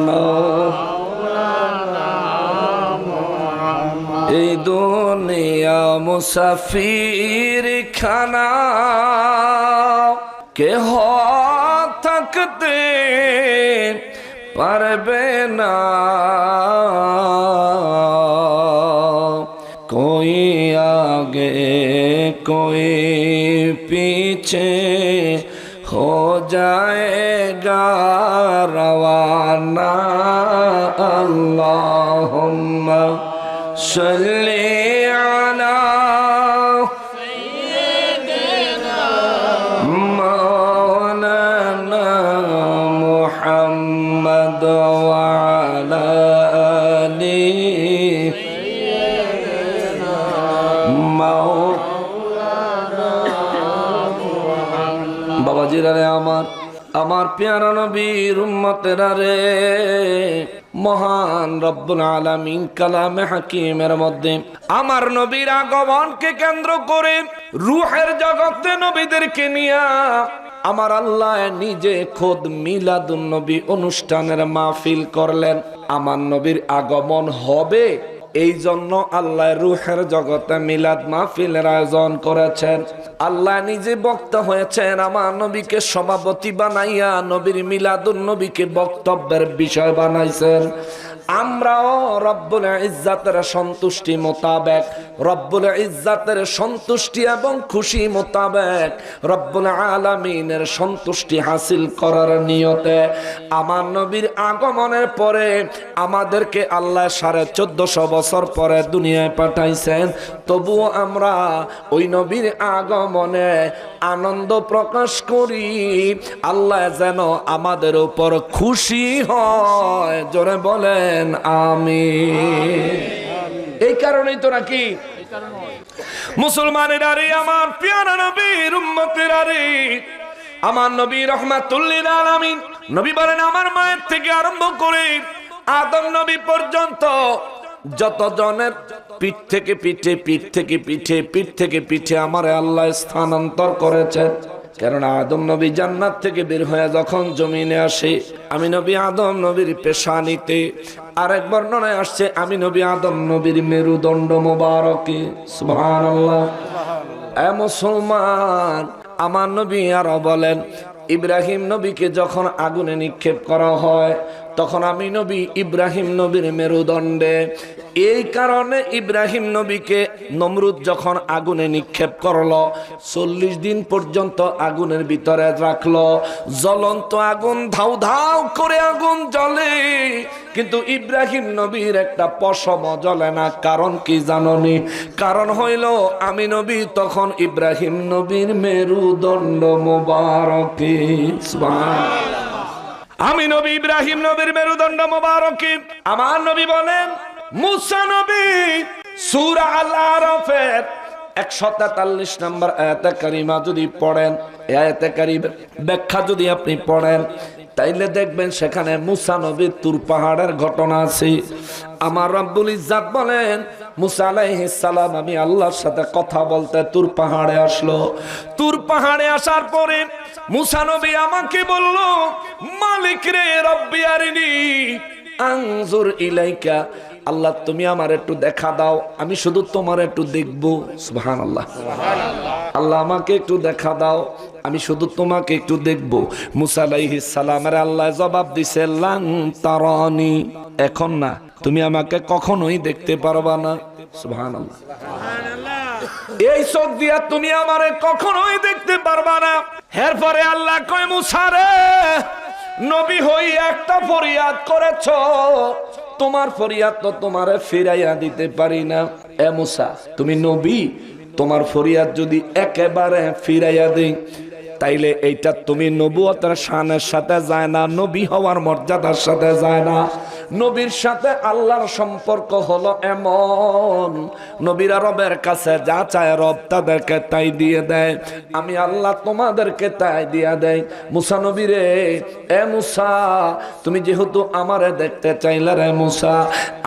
মাওলানা মুহাম্মদ। এই দুনিয়া মুসাফির খানা কেহ থাকতে পারবে না, कोई आगे कोई पीछे हो जाएगा रवाना। अल्लाहुम्मा सल्ली अला सय्यिदिना मौलाना मुहम्मद वा अला आली বাবাজিরা রে, আমার পেয়ারা নবীর উম্মতেরা রে, মহান রব্বুল আলামিন কালামে হাকিমের মধ্যে আমার নবীর আগমনকে কেন্দ্র করে রূহের জগতে নবীদেরকে নিয়ে আমার আল্লাহ নিজে খোদ মিলাদুন নবী অনুষ্ঠানের মাহফিল করলেন। আমার নবীর আগমন হবে এই জন্য আল্লাহ রূহের জগতে মিলাদ মাহফিলের আয়োজন করেছেন। আল্লাহ নিজে বক্তা হয়েছেন, আমার নবীকে সভাপতি বানাইয়া নবীর মিলাদুন নবীকে বক্তব্যের বিষয় বানাইছেন। আমরাও রব্বুল ইজ্জাতের সন্তুষ্টি মোতাবেক, রব্বুল ইজ্জাতের সন্তুষ্টি এবং খুশি মোতাবেক রব্বুল আলামিনের সন্তুষ্টি হাসিল করার নিয়তে আমার নবীর আগমনের পরে আমাদেরকে আল্লাহ 1450 বছর পরে দুনিয়ায় পাঠাইছেন। তবুও আমরা ওই নবীর আগমনে আনন্দ প্রকাশ করি। আল্লাহ যেন আমাদের উপর খুশি হয়, জোরে বলেন আমিন। এই কারণেই তো নাকি মুসলমানেরা রে, আমার প্রিয় নবীর উম্মতেরা রে, আমার নবী রাহমাতুল লিল আলামিন নবী বলেন, আমার মায়ের থেকে আরম্ভ করে আদম নবী পর্যন্ত যত জনের পিঠ থেকে পিঠে, পিঠ থেকে পিঠে, পিঠ থেকে পিঠে আমারে আল্লাহ স্থানান্তর করেছেন। কেননা আদম নবী জান্নাত থেকে বের হয়ে যখন জমিনে আসে, আমি নবী আদম নবীর পেশানিতে, আরেক বর্ণনায় আসছে আমি নবী আদম নবীর মেরুদণ্ড মোবারকে। সুবহানাল্লাহ। এ মুসলমান, আমার নবী আরো বলেন, ইব্রাহিম নবীকে যখন আগুনে নিক্ষেপ করা হয় তখন আমি নবী ইব্রাহিম নবীর মেরুদণ্ডে, এই কারণে ইব্রাহিম নবীকে নমরুদ যখন আগুনে নিক্ষেপ করলো 40 দিন পর্যন্ত আগুনের ভিতরে রাখলো। জ্বলন্ত আগুন, ধাউ ধাউ করে আগুন জ্বলে, কিন্তু ইব্রাহিম নবীর একটা পশম জ্বলে না। কারণ কি জাননি? কারণ হইল আমি নবী তখন ইব্রাহিম নবীর মেরুদণ্ড মোবারকে, সুবহানাল্লাহ, আমি নবী ইব্রাহিম নবীর মেরুদণ্ড মোবারকে। আমার নবী বলেন, মুসা নবী সূরা আল-আরাফের 143 নম্বর আয়াতে কারিমা যদি পড়েন, এই আয়াতে কারিমার ব্যাখ্যা যদি আপনি পড়েন, তাইলে দেখবেন সেখানে মুসা নবীর তুর পাহাড়ের ঘটনা আছে। আমার রব্বুল ইজ্জাত বলেন, মুসা আলাইহিস সালাম আমি আল্লাহর সাথে কথা বলতে তুর পাহাড়ে আসলো। তুর পাহাড়ে আসার পরে মুসা নবী আমাকে বলল, মালিক রে, রব্বি আরিনি আনজুর ইলাইকা, আল্লাহ তুমি আমার একটু দেখা দাও, আমি শুধু তোমার একটু দেখবো। সুবহানাল্লাহ, আল্লাহ আমাকে একটু দেখা দাও, আমি শুধু তোমাকে একটু দেখবো। মুসা আলাইহিস সালামের আল্লাহ জবাব দিছে, লান তারানি, এখন না, তুমি আমাকে কখনোই দেখতে পারবা না। সুবহানাল্লাহ, এই চোখ দিয়া তুমি আমারে কখনোই দেখতে পারবা না। এরপরে আল্লাহ কয়, মুসা রে, নবী হই একটা ফরিয়াদ করেছ, তোমার ফরিয়াদ তো তোমারে ফিরাইয়া দিতে পারি না। এ মুসা, তুমি নবী, তোমার ফরিয়াদ যদি একেবারে ফিরাইয়া দেই, তাইলে এইটা তুমি নবুয়তের শানের সাথে যায় না, নবী হওয়ার মর্যাদার সাথে যায় না। নবীর সাথে আল্লাহর সম্পর্ক হলো এমন, নবীরা রবের কাছে যা চায় রব তাদেরকে তাই দিয়ে দেয়। আমি আল্লাহ তোমাদেরকে তাই দিয়ে দেয়। মুসা নবী রে, এ মুসা, তুমি যেহেতু আমারে দেখতে চাইলে রে মুসা,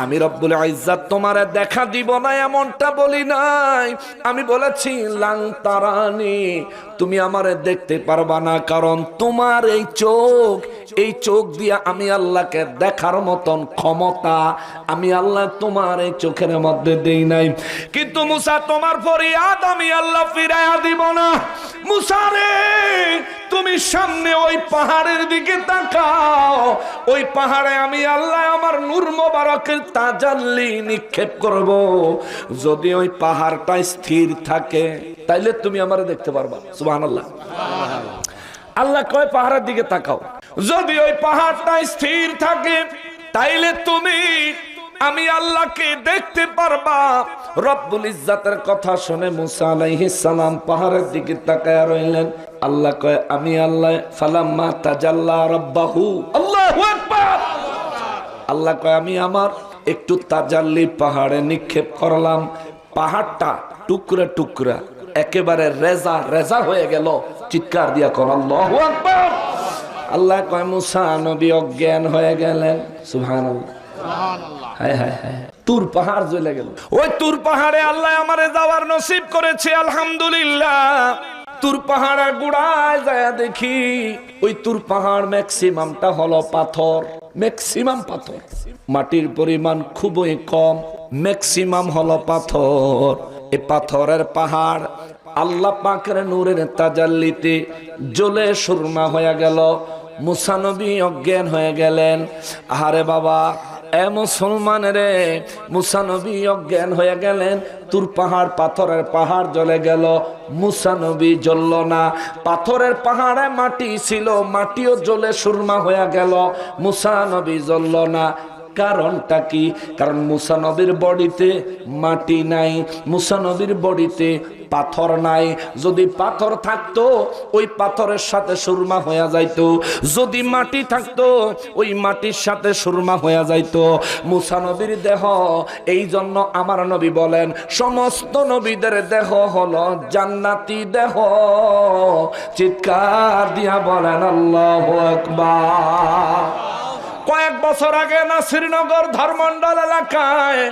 আমি রব্বুল ইজ্জাত তোমারে দেখা দিব না এমনটা বলি নাই, আমি বলেছি লাং তারানি, তুমি আমারে দেখতে পারবা না, কারণ তোমার এই চোখ দিয়া আমি আল্লাহকে দেখার মতন ক্ষমতা আমি আল্লাহ তোমার এই চোখের মধ্যে দেই নাই। কিন্তু মুসা, তোমার ফরিয়াদ আমি আল্লাহ ফিরাইয়া দিব না। মুসা রে, তুমি সামনে ওই পাহাড়ের দিকে তাকাও, ওই পাহাড়ে আমি আল্লাহ আমার নূর মোবারকের তাজাল্লি নিক্ষেপ করব। যদি ওই পাহাড়টা স্থির থাকে তাইলে তুমি আমারে দেখতে পারবা। সুবহানাল্লাহ, আল্লাহ কয় পাহাড়ের দিকে তাকাও, যদি ওই পাহাড়টা স্থির থাকে তাইলে তুমি আমি আল্লাহকে দেখতে পারবা। রব্বুল ইজ্জাতের কথা শুনে মুসা আলাইহিস সালাম পাহাড়ের দিকে তাকায় রইলেন। আল্লাহ কয়, আমি আল্লাহ ফালাম্মা তাজাল্লা রাব্বাহু, আল্লাহু আকবার, আল্লাহ কয় আমি আমার একটু তাজাল্লি পাহাড়ে নিক্ষেপ করলাম, পাহাড়টা টুকরা টুকরা একেবারে রেজা রেজা হয়ে গেল। চিৎকার দিয়া কর আল্লাহু আকবার। আল্লাহ কয়, মুসা নবী অজ্ঞান হয়ে গেলেন। সুবহানাল্লাহ, সুবহানাল্লাহ, হায় হায় হায়, তুর পাহাড় জ্বলে গেল। ওই তুর পাহাড়ে আল্লাহ আমারে যাওয়ার নসিব করেছে, আলহামদুলিল্লাহ। তুর পাহাড়ের গোড়ায় যায় দেখি ওই তুর পাহাড় ম্যাক্সিমামটা হলো পাথর, ম্যাক্সিমাম পাথর, মাটির পরিমাণ খুবই কম, ম্যাক্সিমাম হলো পাথর। এই পাথরের পাহাড় আল্লাহ পাকের নূরের তাজাল্লিতে জ্বলে সুরমা হয়ে গেল। মুসা নবী অজ্ঞান হয়ে গেলেন। আরে বাবা, এ মুসলমান রে, মুসা নবী অজ্ঞান হয়ে গেলেন। তুর পাহাড়, পাথরের পাহাড় জ্বলে গেল, মুসা নবী জ্বলল না। পাথরের পাহাড়ে মাটি ছিল, মাটিও জ্বলে সুরমা হয়ে গেল, মুসা নবী জ্বলল না। কারণটা কি? কারণ মুসা নবীর বডিতে মাটি নাই, মুসা নবীর বডিতে পাথর নাই। যদি পাথর থাকতো ওই পাথরের সাথে সুরমা হয়ে যাইতো, যদি মাটি থাকতো ওই মাটির সাথে সুরমা হয়ে যাইতো। মুসা নবীর দেহ, এই জন্য আমার নবী বলেন সমস্ত নবীদের দেহ হলো জান্নাতি দেহ। চিৎকার দিয়া বলেন আল্লাহু আকবার। কয়েক বছর আগে না শ্রীনগর ধর্মমন্ডল এলাকায়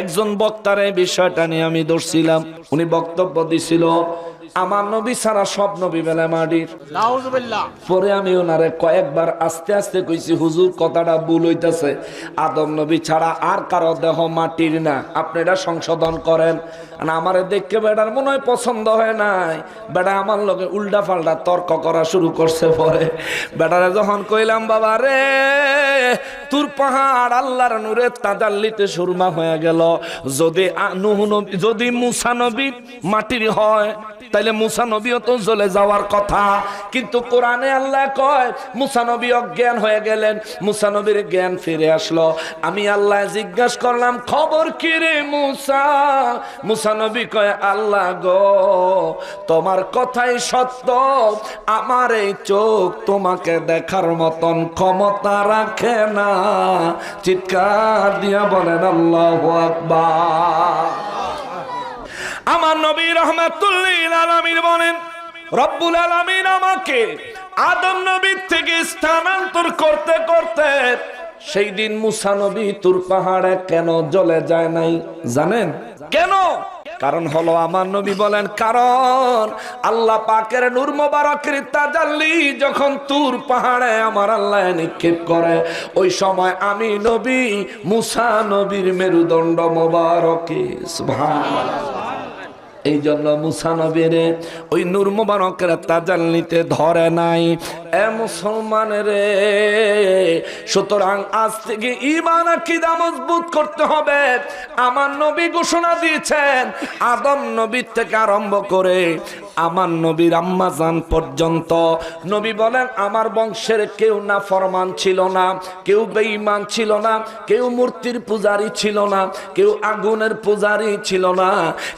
একজন বক্তার এই বিষয়টা নিয়ে আমি ধরছিলাম। উনি বক্তব্য দিছিল, আমার নবী ছাড়া সব নবী বেলা মাটির। পরে আমি ওনারে কয়েকবার আস্তে আস্তে কইছি, হুজুর কথাটা ভুল হইতেছে, আদম নবী ছাড়া আর কারো দেহ মাটির না, আপনি এটা সংশোধন করেন। আমারে দেখে বেটার মনে হয় পছন্দ হয় নাই, বেটা আমার লগে উল্টা পাল্টা তর্ক করা শুরু করছে। পরে বেটারে যখন কইলাম, বাবা রে তোর পাহাড় আল্লাহর নূরের তাজাল্লিতে সুরমা হয়ে গেল, যদি মুসা নবী মাটির হয় তাইলে মুসা নবীও তো জ্বলে যাওয়ার কথা, কিন্তু কোরআনে আল্লাহ কয় মুসা নবী অজ্ঞান হয়ে গেলেন, মুসা নবীর জ্ঞান ফিরে আসলো। আমি আল্লাহ জিজ্ঞাসা করলাম, খবর কি রে মুসা? মুসা নবী কয়, আল্লাহ গো তোমার কথাই সত্য, আমার এই চোখ তোমাকে দেখার মতন ক্ষমতা রাখে না। চিৎকার দিয়া বলেন আল্লাহু আকবার। আমার নবী রাহমাতুল লিল আলামিন বলেন, রব্বুল আলামিন আমাকে আদম নবীর থেকে স্থানান্তর করতে করতে সেই দিন মুসা নবী তুর পাহাড়ে কেন জ্বলে যায় নাই জানেন কেন? কারণ হলো আমার নবী বলেন, কারণ আল্লাহ পাকের নূর মোবারকের তাজাল্লি যখন তুর পাহাড়ে আমার আল্লাহ নিক্ষেপ করে, ওই সময় আমি নবী মুসা নবীর মেরুদণ্ড মোবারকে সুবহানাল্লাহ, এই জন্য মুসা নবীর ওই নূর মোবারকের তাজাল্লিতে ধরে নাই। এ মুসলমান রে, সুতরাং আজ থেকে ঈমান আকীদা মজবুত করতে হবে। আমার নবী ঘোষণা দিয়েছেন, আদম নবীর থেকে আরম্ভ করে আমার নবীর আম্মা জান পর্যন্ত নবী বলেন, আমার বংশের কেউ না ফরমান ছিল না, কেউ বেঈমান ছিল না, কেউ মূর্তির পূজারী ছিল না, কেউ আগুনের পূজারী ছিল না,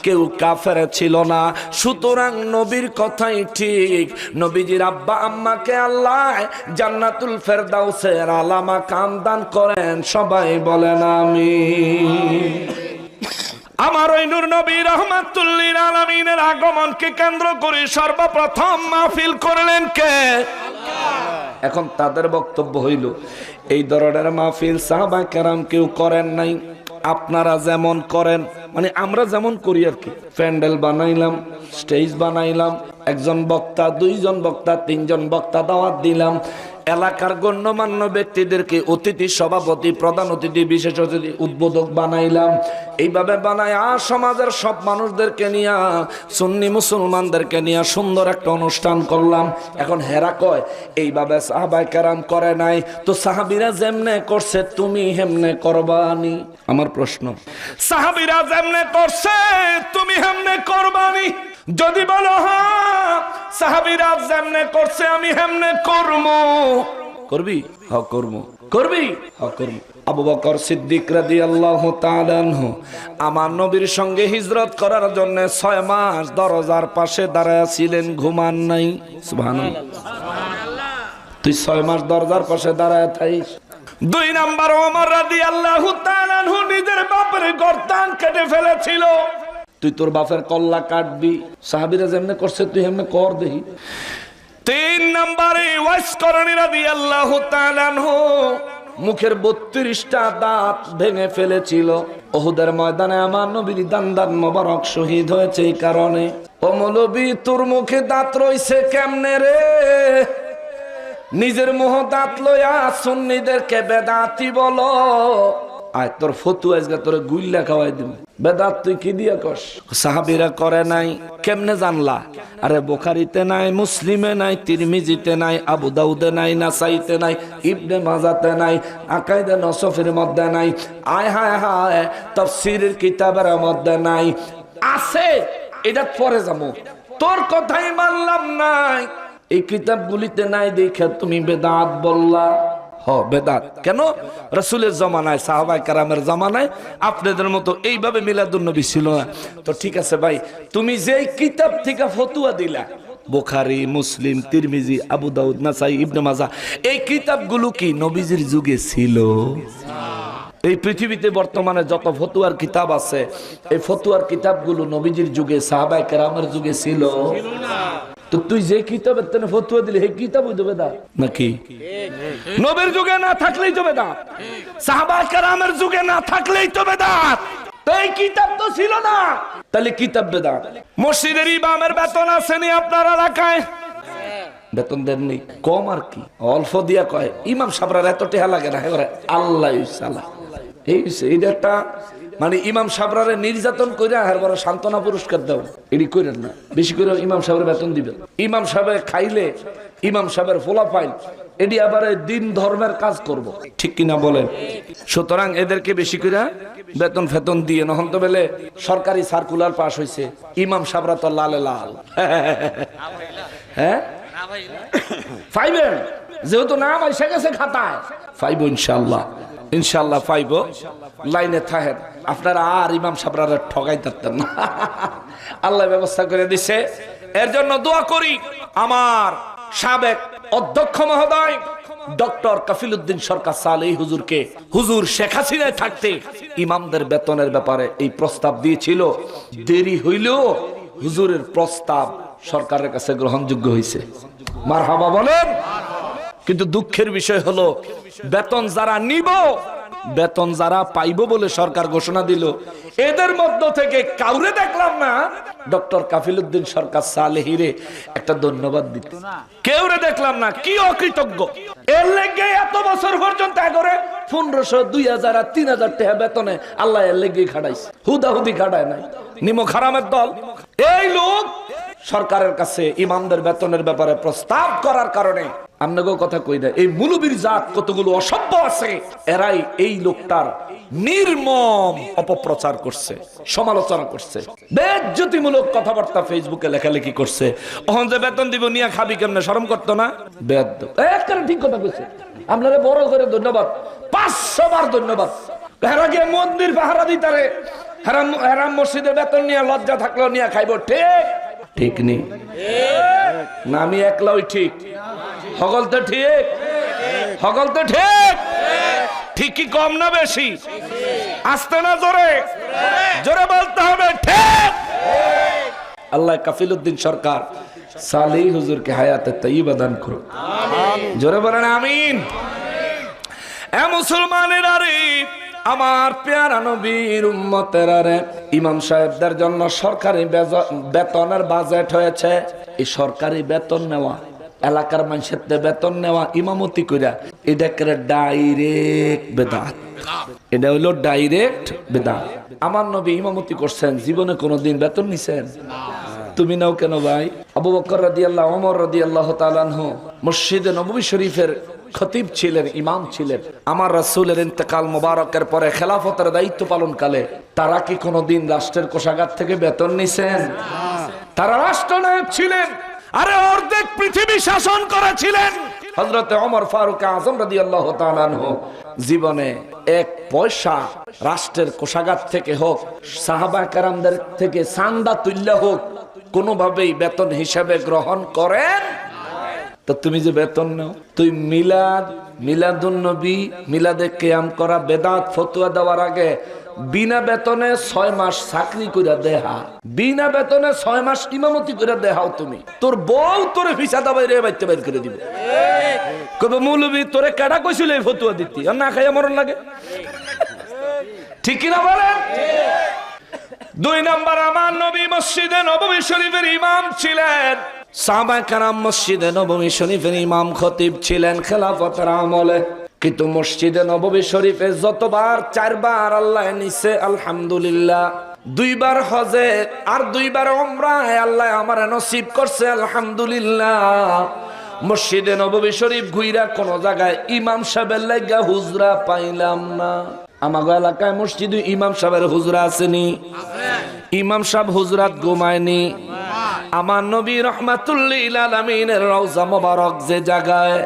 কেউ কাফের ছিল না। সুতরাং নবীর কথাই ঠিক। নবীজির আব্বা আম্মাকে আল্লাহ জান্নাতুল ফেরদাউসের আলা মাকাম দান করেন, সবাই বলেন আমিন। আমার ওই নূর নবী রাহমাতুল লিল আলামিনের আগমনকে কেন্দ্র করে সর্বপ্রথম মাহফিল করলেন কে? আল্লাহ। এখন তাদের বক্তব্য হইল, এই ধরনের মাহফিল সাহাবা কেরাম কেউ করেন নাই, আপনারা যেমন করেন, মানে আমরা যেমন করি আর কি। প্যান্ডেল বানাইলাম, স্টেজ বানাইলাম, একজন বক্তা, দুইজন বক্তা, তিনজন বক্তা দাওয়াত দিলাম, এলাকার গণ্যমান্য ব্যক্তিদেরকে অতিথি, সভাপতি, প্রধান অতিথি, বিশেষ অতিথি, উদ্বোধক বানাইলাম। এইভাবে বানায় আর সমাজের সব মানুষদেরকে নিয়ে, সুন্নি মুসলমানদেরকে নিয়ে সুন্দর একটা অনুষ্ঠান করলাম। এখন হেরা কয় এইভাবে সাহাবায়ে কেরাম করে নাই, তো সাহাবীরা যেমনে করছে তুমি হেমনে করবানি? আমার প্রশ্ন, সাহাবীরা যেমনে করছে তুমি হেমনে করবানি? যদি বলো হ্যাঁ সাহাবীরা যেমনে করছে আমি হেমনে করবো, করবি? হ্যাঁ করবো। করবি? হ্যাঁ করবো। আবু বকর সিদ্দিক রাদিয়াল্লাহু তাআলা আনহু আমার নবীর সঙ্গে হিজরত করার জন্য 6 মাস দরজার পাশে দাঁড়ায় ছিলেন, ঘুমান নাই। সুবহানাল্লাহ। তুই 6 মাস দরজার পাশে দাঁড়ায় থাকিস। 2 নাম্বার, ওমর রাদিয়াল্লাহু তাআলা আনহু নিজের বাপের গর্দান কেটে ফেলেছিল, তুই তোর বাপের কল্লা কাটবি? সাহাবীরা যেমনে করছে তুই হেমনে কর দেখি। 3 নম্বরে ওয়াইস করনী রাদিয়াল্লাহু তাআলা আনহু মুখের 32টা দাঁত ভেঙে ফেলেছিল। উহুদের ময়দানে আমার নবীর দান মোবারক শহীদ হয়েছে এই কারণে। ও মৌলবী, তোর মুখে দাঁত রইছে কেমনে রে? নিজের মুখ দাঁত লইয়া সুন্নিদেরকে বেদাতি বলো। আয় তোর ফতুয়া আজকে তোরে গুইল্লা খাওয়াই দিব। বেদাত তুই কি দিয়া কস? সাহাবীরা করে নাই, কেমনে জানলা? আরে বুখারীতে নাই, মুসলিমে নাই, তিরমিজিতে নাই, আবু দাউদে নাই, নাসাইতে নাই, ইবনে মাজাতে নাই, আকাইদে নসফের মধ্যে নাই, আয় হায় হায় তাফসীরের কিতাবের মধ্যে নাই। আছে, এটা পরে যাবো, তোর কথাই মানলাম নাই। এই কিতাবগুলিতে নাই দেখে তুমি বেদাত বললা। বেদাত কেন? রাসূলের জামানায়, সাহাবায়ে কেরামের জামানায় আপনাদের মতো এইভাবে মিলাদুন নবী ছিল না। তো ঠিক আছে ভাই, তুমি যেই কিতাব থেকে ফতোয়া দিলা, বুখারী, মুসলিম, তিরমিজি, আবু দাউদ, নাসাই, ইবনে মাজাহ, এই কিতাবগুলো কি নবীজির যুগে ছিল? এই পৃথিবীতে বর্তমানে যত ফতোয়ার কিতাব আছে, এই ফতোয়ার কিতাবগুলো নবীজির যুগে, সাহাবায়ে কেরামের যুগে ছিল না। তো তুই যে কিতাবের তেনে ফতোয়া দিলি সেই কিতাব হইতো বেদাত নাকি? নবীর যুগে না থাকলেই তো বেদাত, সাহাবায়ে কেরামের যুগে না থাকলেই তো বেদাত। তো এই কিতাব তো ছিল না, তাহলে কিতাব বেদাত। মসজিদের ইমামের বেতন আসেনি আপনার এলাকায়? বেতন দেননি, কম আর কি, অল্প দিয়া কয় ইমাম সাহেবরা এত টেহা লাগে না, এবারে আল্লাহ এইটা একটা মানে ইমাম সাহেবরা নির্যাতন করে আর বড় সান্ত্বনা পুরস্কার দাও, এটি করেন না। বেশি করে ইমাম সাহেবের বেতন দিবেন। ইমাম সাহেব খাইলে ইমাম সাহেবের ফোলা পাইল, এটি আবার দিন ধর্মের কাজ করব, ঠিক কিনা বলেন? সুতরাং এদেরকে বেশি করে বেতন ফেতন দিয়ে নহন তো বেলে সরকারি সার্কুলার পাস হয়েছে, ইমাম সাহেবরা তো লালে লাল। হ্যাঁ পাইবেন, যেহেতু নাম এসে গেছে খাতায়, পাইব ইনশাল্লাহ, ইনশাল্লাহ পাইব। লাইনে থাকেন, আপনারা আর ইমাম সাহেবরা ঠগাই থাকতেন না, আল্লাহ ব্যবস্থা করে দিছে। এর জন্য দোয়া করি আমার সাবেক অধ্যক্ষ মহোদয় ডক্টর কাফিল উদ্দিন সরকার সালেহী হুজুরকে, হুজুর শেখ হাসিনায় থাকতে ইমামদের বেতনের ব্যাপারে এই প্রস্তাব দিয়েছিল, দেরি হইলেও হুজুরের প্রস্তাব সরকারের কাছে গ্রহণযোগ্য হয়েছে। মারহাবা বলেন। কিন্তু দুঃখের বিষয় হলো বেতন যারা নিব, বেতন যারা পাইব বলে সরকার ঘোষণা দিল, এদের মধ্য থেকে কাউরে দেখলাম না ডক্টর কাফিল উদ্দিন সরকার সালেহীরে একটা ধন্যবাদ দিতে, কেউরে দেখলাম না। কি অকৃতজ্ঞ! এর লেগে এত বছর পর্যন্ত করে 1500, 2000 আর 3000 টাকা বেতনে আল্লাহ এর লেগে খাটাইছে, হুদাহুদি খাটায় নাই। নিমক হারামের দল এই লোক সরকারের কাছে ইমামদের বেতনের ব্যাপারে প্রস্তাব করার কারণে আপনাকেও কথা কই না, এই মুলুবীর জাত কতগুলো অসভ্য আছে, এরাই এই লোকটার নির্মম অপপ্রচার করছে, সমালোচনা করছে, বেজ্জতিমূলক কথাবার্তা ফেসবুকে লেখালেখি করছে। ওখান যে বেতন দিব নিয়ে খাবি কেমনে, শরম করতো না? বেয়াদব। একদম ঠিক কথা কইছে। আপনারা বড় করে ধন্যবাদ, 500 বার ধন্যবাদ। হেরা গিয়ে মন্দির পাহারা দিতারে, হেরাম মসজিদের বেতন নিয়ে লজ্জা থাকলেও নিয়ে খাইব, ঠিক ঠিক নেই না? আমি একলাই ঠিক, সকল তো ঠিক, সকল তো ঠিক, ঠিক কি কম না বেশি? আসতে না জোরে, জোরে বলতে হবে ঠিক। আল্লাহ কাফিল উদ্দিন সরকার সালেহী হুজুরকে হায়াতে তাইয়্যিবা দান করুন, জোরে বলেন আমিন। এ মুসলমানের আরে, আমার পেয়ারা নবীর উম্মতের আরে, ইমাম সাহেবদের জন্য সরকারি বেতনের বাজেট হয়েছে। এই সরকারি বেতন নেওয়া, এলাকার মানুষের বেতন নেওয়া, ইমামতি কইরা, এটা করে ডাইরেক্ট বেদাত, এটা হলো ডাইরেক্ট বেদাত। আমার নবী ইমামতি করছেন, জীবনে কোনোদিন বেতন নিছেন? তুমি নাও কেন ভাই? আবু বকর রাদিয়াল্লাহু, ওমর রাদিয়াল্লাহু তাআলা আনহু মসজিদে নববী শরীফের খতিব ছিলেন, ইমাম ছিলেন। আমার রাসূলের ইন্তেকাল মোবারকের পরে খেলাফতের দায়িত্ব পালনকালে তারা কি কোনোদিন রাষ্ট্রের কোষাগার থেকে বেতন নিছেন? তারা রাষ্ট্রনায়ক ছিলেন, আরে অর্ধেক পৃথিবী শাসন করেছিলেন। হযরতে ওমর ফারুক আযম রাদিয়াল্লাহু তাআলা আনহু জীবনে 1 পয়সা রাষ্ট্রের কোষাগার থেকে হোক, সাহাবা কেরামদের থেকে চাঁদা তুল্য হোক, কোনোভাবেই বেতন হিসাবে গ্রহণ করেন। তো তুমি যে বেতন নাও, তুই মিলাদুন নবী, মিলাদে কিয়াম করা বেদাত ফতোয়া দেওয়ার আগে বিনা বেতনে 6 মাস চাকরি করে দেহা, বিনা বেতনে 6 মাস ইমামতি করে দেহাও তুমি, তোর বউ তোরে ভিসা দাবাই রে বাইতে বাইর করে দিবে। কবে মৌলবী তোরে কেডা কইছিল এই ফতোয়া দিতি, আর না খাইয়া মরণ লাগে, ঠিক কিনা বলেন? 2 নাম্বার, আমার নবী মসজিদে নববী শরীফের ইমাম ছিলেন, সাহাবায়ে কেরাম মসজিদে নববী শরীফের ইমাম খতিব ছিলেন খেলাফতের আমলে। কিন্তু মসজিদে নববী শরীফে যতবার, 4 বার আল্লাহ নিছে আলহামদুলিল্লাহ, 2 বার হজে আর 2 বার উমরায় আল্লাহ আমারে নসিব করছে আলহামদুলিল্লাহ। মসজিদে নববী শরীফ ঘুইরা কোন জায়গায় ইমাম সাহেবের লাগা হুজরা পাইলাম না। আমাগো এলাকায় মসজিদে ইমাম সাহেবের হুজরা আসেনি, ইমাম সাহেব হুজরাত ঘুমায়নি। আমার নবী রহমাতুল্লিল আলামিনের রওজা মোবারক যে জায়গায়,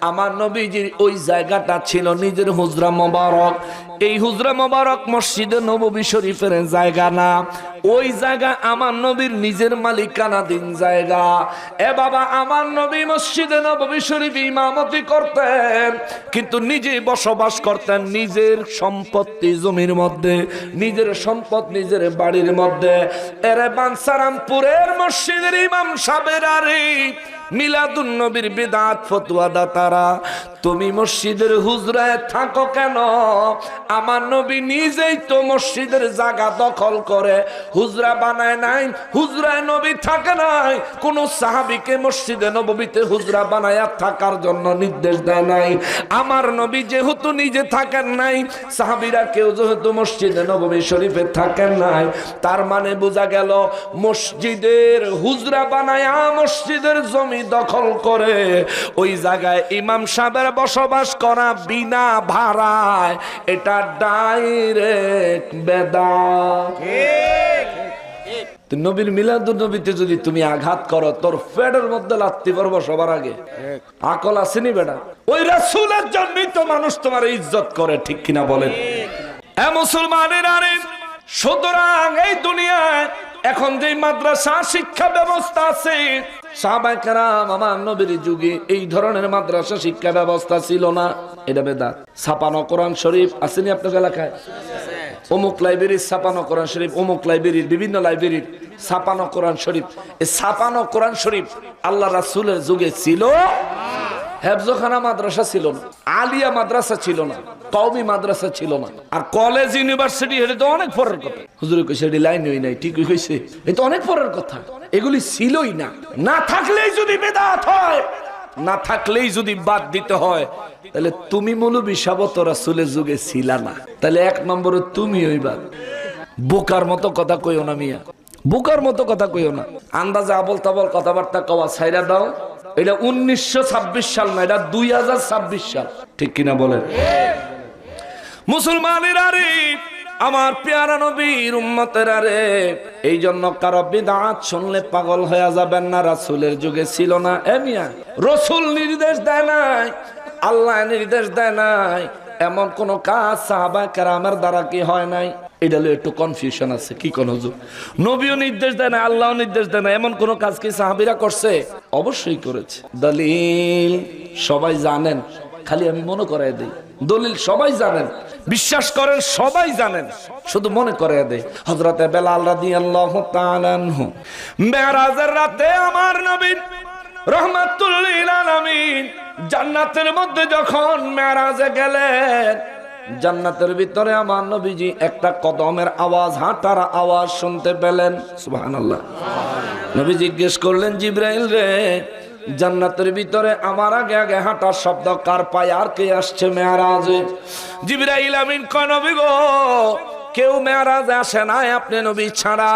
আমার নবীজির ওই জায়গাটা ছিল নিজের হুজরা মোবারক। এই হুজরা মোবারক মসজিদে নববী শরীফের জায়গা না, ওই জায়গা আমার নবীর নিজের মালিকানাধীন জায়গা। এ বাবা, আমার নবী মসজিদে নববী শরীফ ইমামতি করতেন, কিন্তু নিজে বসবাস করতেন নিজের সম্পত্তি জমির মধ্যে, নিজের সম্পদ নিজের বাড়ির মধ্যে। এরে বানসারামপুরের মসজিদের ইমাম সাহেবের আরে মিলাদুন নবীর বিদআত ফতোয়া দাতারা তুমি মসজিদের হুজরায় থাকো কেন? আমার নবী নিজেই তো মসজিদের জায়গা দখল করে হুজরা বানায় নাই, হুজরায় নবী থাকে নাই। কোন সাহাবীকে মসজিদে নববীতে হুজরা বানায় থাকার জন্য নির্দেশ দেয় নাই। আমার নবী যেহেতু নিজে থাকেন নাই, সাহাবীরা কেউ যেহেতু মসজিদে নববী শরীফে থাকেন নাই, তার মানে বোঝা গেল মসজিদের হুজরা বানায় মসজিদের জমি দখল করে ওই জায়গায় ইমাম সাহেবের বসবাস করা বিনা ভাড়ায়, এটা ডাইরেক্ট বেদাত। নবীর মিলাদুন নবীতে যদি তুমি আঘাত করো, তোর ফেডের মধ্যে লাত্তি পড়বো সবার আগে। আকল আসেনি বেটা? ওই রাসূলের জন্যই তো মানুষ তোমার ইজ্জত করে, ঠিক কিনা বলেন? এ মুসলমানের আরে, সুতরাং এই দুনিয়ায় এখন যে মাদ্রাসা শিক্ষা ব্যবস্থা আছে, সাহাবায়ে কেরাম আমার নবীর যুগে এই ধরনের মাদ্রাসা শিক্ষা ব্যবস্থা ছিল না। এটা বেদাত। ছাপানো কোরআন শরীফ আসেনি আপনার এলাকায়? অমুক লাইব্রেরির ছাপানো কোরআন শরীফ, অমুক লাইব্রেরির, বিভিন্ন লাইব্রেরির ছাপানো কোরআন শরীফ। এই ছাপানো কোরআন শরীফ আল্লাহ রাসূলের যুগে ছিল। হেফজখানা মাদ্রাসা ছিল না, আলিয়া মাদ্রাসা ছিল না, কওমি মাদ্রাসা ছিল না, আর কলেজ ইউনিভার্সিটি এটা তো অনেক পরের কথা। হুজুর কইছে এটি লাইন হই নাই, ঠিকই কইছে, এটা অনেক পরের কথা। এগুলি ছিলই না। না থাকলেই যদি বেদাত হয়, না থাকলেই যদি বাদ দিতে হয়, তাহলে তুমি মৌলবী সাবত রাসূলের যুগে ছিলা না, তাহলে এক নম্বরে তুমি হইবা। বোকার মতো কথা কইও না মিয়া, বোকার মতো কথা কইও না। আন্দাজে আবল তাবল কথাবার্তা কওয়া ছাইরা দাও। এটা 1926 সাল না, এটা 2026 সাল, ঠিক কিনা বলেন? মুসলমানের আরে, আমার পেয়ারা নবীর উম্মতের আরে, এই জন্য কারো বিদআত শুনলে পাগল হয়ে যাবেন না। রাসূলের যুগে ছিল না। এ মিয়া, রাসূল নির্দেশ দেয় নাই, আল্লাহ নির্দেশ দেয় নাই, এমন কোন কাজ সাহাবায়ে কেরামের দ্বারা কি হয় নাই? এটা লয়ে একটু কনফিউশন আছে। কি কোন হুজুর? নবীও নির্দেশ দেয় না, আল্লাহও নির্দেশ দেয় না, এমন কোন কাজ কি সাহাবীরা করছে? অবশ্যই করেছে। দলিল সবাই জানেন, খালি আমি মনে করায় দেই। দলিল সবাই জানেন, বিশ্বাস করেন, সবাই জানেন, শুধু মনে করায় দেয়। হযরতে বেলাল রাদিয়াল্লাহু তাআলা আনহু মেরাজের রাতে আমার নবী রাহমাতুল লিল আলামিন জান্নাতের মধ্যে যখন মেরাজে গেলেন, জান্নাতের ভিতরে আমার নবীজি একটা কদমের আওয়াজ, হাঁটার আওয়াজ শুনতে পেলেন। সুবহানাল্লাহ। নবী জিজ্ঞেস করলেন, জিবরাইল রে, জান্নাতের ভিতরে আমার আগে আগে হাঁটার শব্দ কার পায়? আর কে আসছে মেরাজে? জিবরাইল আমিন কয়, নবী গো, কেউ মেরাজে আসে নাই আপনি নবী ছাড়া।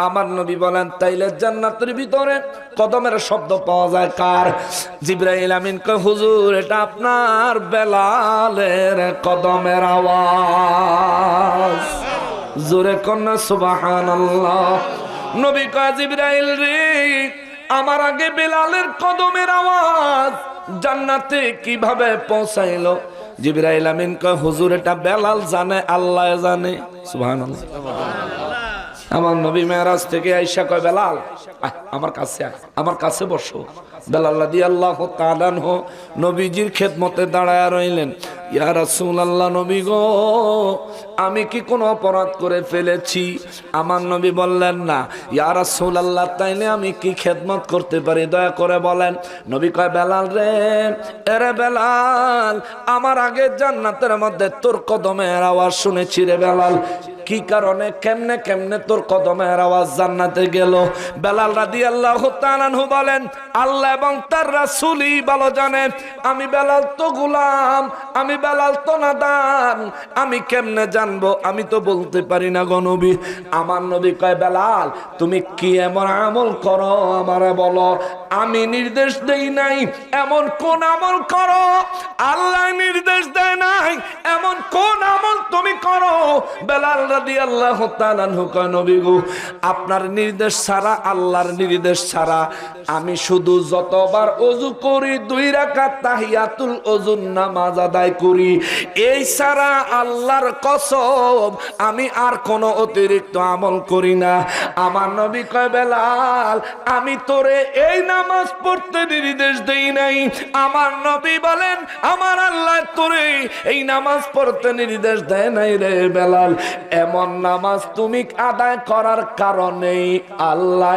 আমার নবী বলেন, তাইলে জান্নাতের ভিতরে কদমের শব্দ পাওয়া যায় কার? জিবরাইল আমিন কয়, হুজুর, এটা আপনার বেলালের কদমের আওয়াজ। জোরে কন্যা সুবহানাল্লাহ। নবী কয়, জিবরাইল রে, আমার আগে বেলালের কদমের আওয়াজ জান্নাতে কিভাবে পৌঁছাইলো? জিবরাইল আমিন কয়, হুজুর, এটা বেলাল জানে, আল্লাহ জানে। সুবহানাল্লাহ। আমার নবী মেরাজ থেকে আইসা কয়, বেলাল আমার কাছে আয়, আমার কাছে বসো। বেলাল রাদিয়াল্লাহু তাআলা আনহু নবীজির খেদমতে দাঁড়ায় রইলেন। ইয়া রাসূলুল্লাহ, নবী গো, আমি কি কোনো অপরাধ করে ফেলেছি? আমার নবী বললেন, না। ইয়া রাসূলুল্লাহ, তাইলে আমি কি খেদমত করতে পারি, দয়া করে বলেন। নবী কয়, বেলাল রে, এরে বেলাল, আমার আগে জান্নাতের মধ্যে তোর কদমের আওয়াজ শুনেছি রে বেলাল। কি কারণে, কেমনে কেমনে তোর কদমের আওয়াজ জান্নাতে গেল? বেলাল রাদিয়াল্লাহু তাআলা আনহু বলেন, আল্লাহ এবং তার রাসূলই ভালো জানেন। আমি বেলাল তো গোলাম, আমি বেলাল তো নাদান, আমি কেমনে জানবো? আমি তো বলতে পারি না গো নবী। আমার নবী কয়, বেলাল, তুমি কি এমন আমল করো আমারে বলো। আমি নির্দেশ দেই নাই এমন কোন আমল করো, আল্লাহ নির্দেশ দেয় নাই এমন কোন আমল তুমি করো। বেলাল রাদিয়াল্লাহু তাআলা আনহু কয়, নবী গো, আপনার নির্দেশ ছাড়া, আল্লাহর নির্দেশ ছাড়া আমি শুধু যতবার ওযু করি 2 রাকাত তাহিয়াতুল ওযুর নামাজ আদায় করি, এই ছাড়া আল্লাহর কসম আমি আর কোনো অতিরিক্ত আমল করি না। আমার নবী কয়, বেলাল, আমি তোরে এই নামাজ পড়তে নির্দেশ দেই নাই। আমার নবী বলেন আমার আল্লাহ তোরে এই নামাজ পড়তে নির্দেশ দেয় নাই রে বেলাল। এমন নামাজ তুমি আদায় করার কারণে আল্লাহ